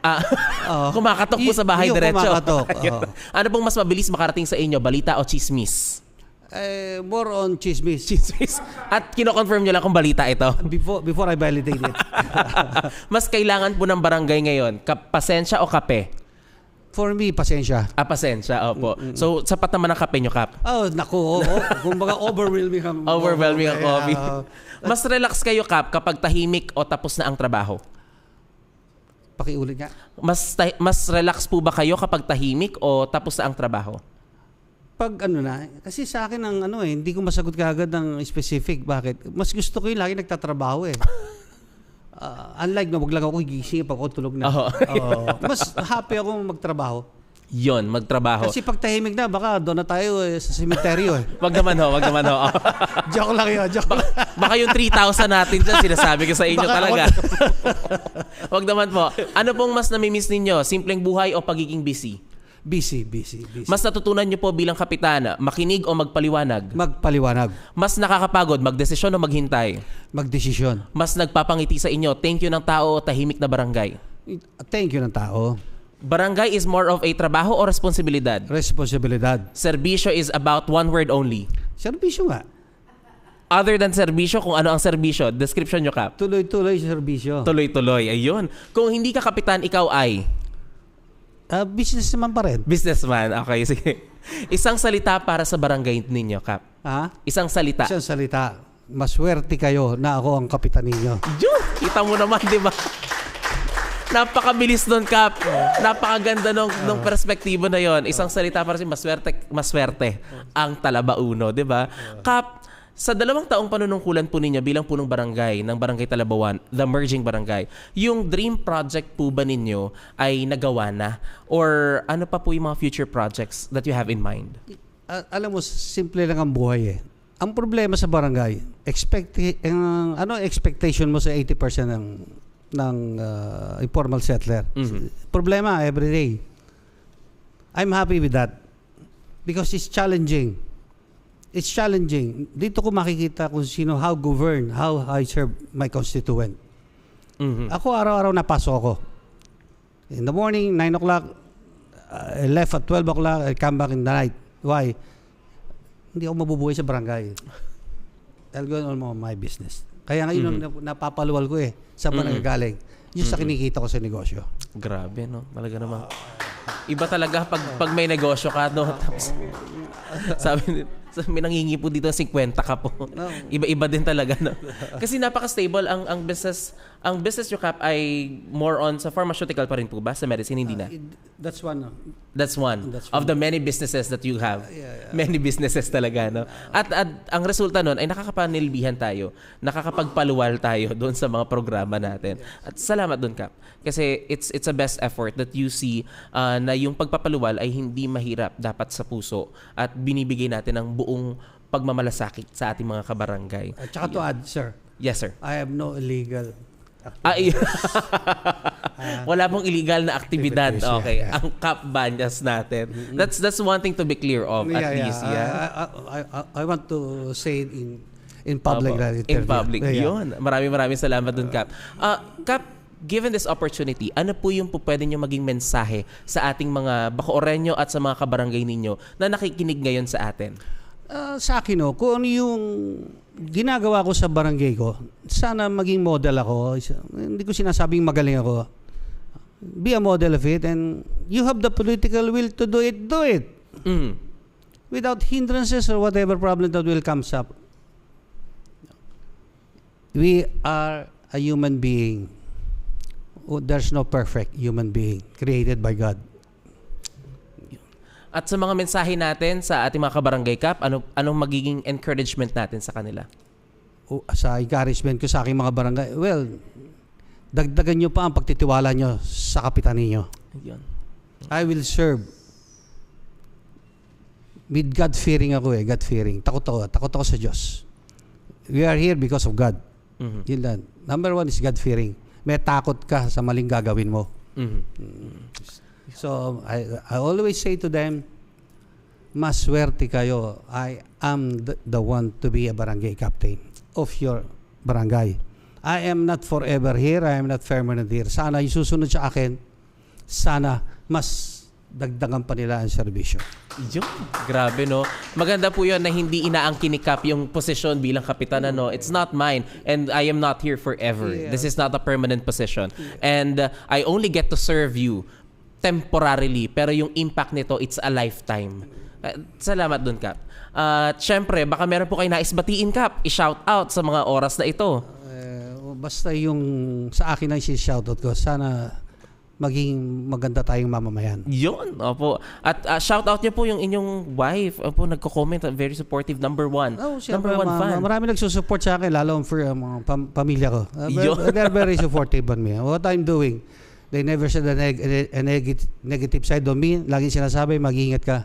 Kumakatok po sa bahay Yung diretso. kumakatok, Ayun. Ano pong mas mabilis makarating sa inyo? Balita o chismis? More on chismis. Chismis. At kino-confirm nyo lang kung balita ito. Before I validate it. Mas kailangan po ng barangay ngayon, pasensya o kape? For me, pasensya. Pasensya, opo. So, sapat naman ang kape nyo, Kap. Oh, naku. Kumbaga overwhelming ang Overwhelming ang coffee. Yeah. Mas relax kayo, Kap, kapag tahimik o tapos na ang trabaho? Pakiulit nga. Mas relax po ba kayo kapag tahimik o tapos na ang trabaho? Pag kasi sa akin hindi ko masagot kaagad ng specific. Bakit? Mas gusto ko yung lagi nagtatrabaho eh. Unlike wag lang ako gigising pag ako tulog na. Mas happy ako magtrabaho. Yon, magtrabaho. Kasi pag tahimik na, baka doon na tayo sa sementeryo eh. Wag naman ho. Joke lang yun, joke lang. Baka yung 3,000 natin dyan, sinasabi ko sa inyo Baka talaga. Wag naman po. Ano pong mas namimiss ninyo? Simpleng buhay o pagiging busy? Busy. Mas natutunan nyo po bilang kapitan, makinig o magpaliwanag? Magpaliwanag. Mas nakakapagod, magdesisyon o maghintay? Magdesisyon. Mas nagpapangiti sa inyo, thank you ng tao o tahimik na barangay? Thank you ng tao. Barangay is more of a trabaho o responsibilidad? Responsibilidad. Serbisyo is about one word only? Serbisyo nga. Other than serbisyo, kung ano ang serbisyo, description nyo, Kap? Tuloy-tuloy serbisyo. Tuloy-tuloy, ayun. Kung hindi ka kapitan, ikaw ay? Business naman pa rin. Businessman, okay, sige. Isang salita para sa barangay ninyo, Kap. Ha? Isang salita. Isang salita. Maswerte kayo na ako ang kapitan ninyo. Yun! Kita mo naman, di ba? Napakabilis nun, Kap. Napakaganda nung perspektibo na yon. Isang salita para sa maswerte ang Talabauno, di ba? Kap, sa 2 taong panunungkulan po ninyo bilang punong barangay ng Barangay Talabawan, the merging barangay, yung dream project po ba ninyo ay nagawa na? Or ano pa po yung mga future projects that you have in mind? Alam mo, simple lang ang buhay eh. Ang problema sa barangay, expectation mo sa 80% ng informal settler. Problema every day. I'm happy with that because it's challenging. It's challenging. Dito ko makikita kung sino, how I serve my constituent. Ako araw-araw napasok ako. In the morning, 9 o'clock, I left at 12 o'clock, I come back in the night. Why? Hindi ako mabubuhay sa barangay. I'll go on my business. Kaya ngayon napapaluwal ko eh. Saan ba nagagaling? Yung sa kinikita ko sa negosyo. Grabe, no? Talaga naman. Iba talaga pag may negosyo ka, no? Tapos, So, may nangingi po dito ng 50 ka po. No. Iba-iba din talaga, no? Kasi napaka-stable ang business nyo, Kap, ay more on sa pharmaceutical pa rin po ba? Sa medicine, hindi na? That's one. That's one of the many businesses that you have. Many businesses talaga, no? At ang resulta nun ay nakakapanilbihan tayo, nakakapagpaluwal tayo doon sa mga programa natin. At salamat doon, Kap. Kasi it's a best effort that you see na yung pagpapaluwal ay hindi mahirap dapat sa puso at binibigay natin ang buong pagmamalasakit sa ating mga kabarangay. At saka to add, sir, Yes, sir. I have no illegal Wala pong illegal na aktibidad. Activities, Okay. yeah. Ang Kap Banyas natin. That's one thing to be clear of at least. Yeah. I want to say it in public. Opo. In public. Yun. Maraming salamat dun, Kap. Kap, given this opportunity, ano po yung po pwede nyo maging mensahe sa ating mga Bacooreño at sa mga kabarangay ninyo na nakikinig ngayon sa atin? Sa akin, kung ano yung ginagawa ko sa barangay ko, sana maging model ako. Hindi ko sinasabing magaling ako. Be a model of it, and you have the political will to do it, do it. Mm. Without hindrances or whatever problem that will comes up. We are a human being. There's no perfect human being created by God. At sa mga mensahe natin sa ating mga kabarangay, Kap, anong magiging encouragement natin sa kanila? Sa encouragement ko sa aking mga barangay, well, dagdagan nyo pa ang pagtitiwala nyo sa kapitan ninyo. Yun. I will serve with God-fearing ako God-fearing. Takot ako sa Diyos. We are here because of God. Mm-hmm. Yun lang. Number one is God-fearing. May takot ka sa maling gagawin mo. Mm-hmm. So, I always say to them, maswerte kayo. I am the one to be a barangay captain of your barangay. I am not forever here. I am not permanent here. Sana yung susunod sa akin, sana mas dagdagan pa nila ang serbisyo. Yun. Grabe, no? Maganda po yun na hindi inaangkin ni Kap yung posisyon bilang kapitan, no? It's not mine and I am not here forever. Yeah. This is not a permanent position. And I only get to serve you temporarily, pero yung impact nito, it's a lifetime. Salamat dun, Kap. Siyempre, baka meron po kayo nais batiin, Kap. I-shout out sa mga oras na ito. Basta yung sa akin ang shoutout ko, sana maging maganda tayong mamamayan. Yun, opo. At shout out niyo po yung inyong wife. Opo, nagko-comment, very supportive, number one. Number one fan. Marami nagsusupport sa akin, lalo for mga pamilya ko. They're very supportive on me. What I'm doing, they never said a negative side on me. Laging sinasabi, mag-iingat ka.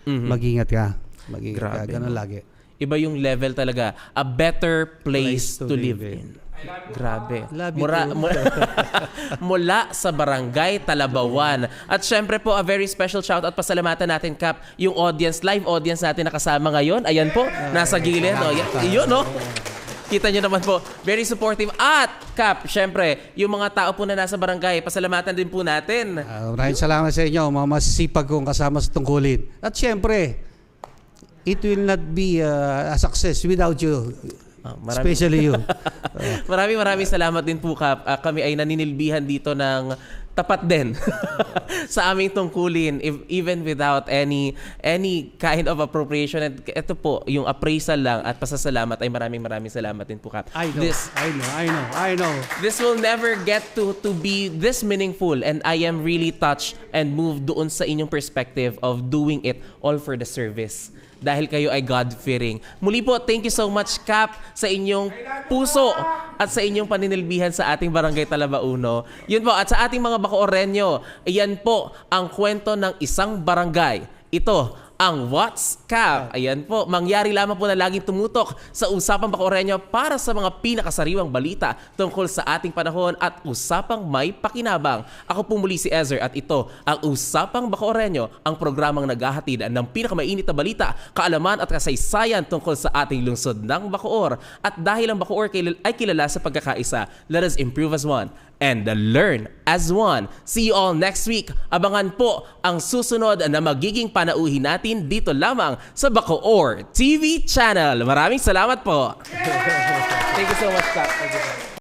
Mm-hmm. Mag-iingat ka. Mag-iingat ka. Grabe, Ganun no? lagi. Iba yung level talaga. A better place to live in. Grabe. Love you too. Mula sa Barangay Talabawan. At syempre po, a very special shout out, pasalamatan natin, Kap, yung audience, live audience natin nakasama ngayon. Ayan po, nasa gilid. Yun, no? Kita nyo naman po, very supportive. At, Kap, syempre, yung mga tao po na nasa barangay, pasalamatan din po natin. Maraming salamat sa inyo, mga masisipag kong kasama sa tungkulin. At syempre, it will not be a success without you. Especially you. Maraming salamat din po, Kap. Kami ay naninilbihan dito ng tapat din sa aming tungkulin, even without any kind of appropriation. And ito po, yung appraisal lang at pasasalamat ay maraming salamat din po, Kap. I know. This will never get to be this meaningful, and I am really touched and moved doon sa inyong perspective of doing it all for the service. Dahil kayo ay God-fearing. Muli po, thank you so much, Kap, sa inyong puso at sa inyong paninilbihan sa ating Barangay Talabauno. Yun po, at sa ating mga Bacooreño, iyan po ang kwento ng isang barangay. Ito ang What's Kap. Ayan po, mangyari lamang po na laging tumutok sa Usapang Bacooreño para sa mga pinakasariwang balita tungkol sa ating panahon at usapang may pakinabang. Ako po muli si Ezer at ito ang Usapang Bacooreño, ang programang naghahatid ng pinakamainit na balita, kaalaman at kasaysayan tungkol sa ating lungsod ng Bacoor. At dahil ang Bacoor ay kilala sa pagkakaisa, let us improve as one and learn as one. See you all next week. Abangan po ang susunod na magiging panauhin natin dito lamang sa Bacoor TV channel. Maraming salamat po. Thank you so much, Kap.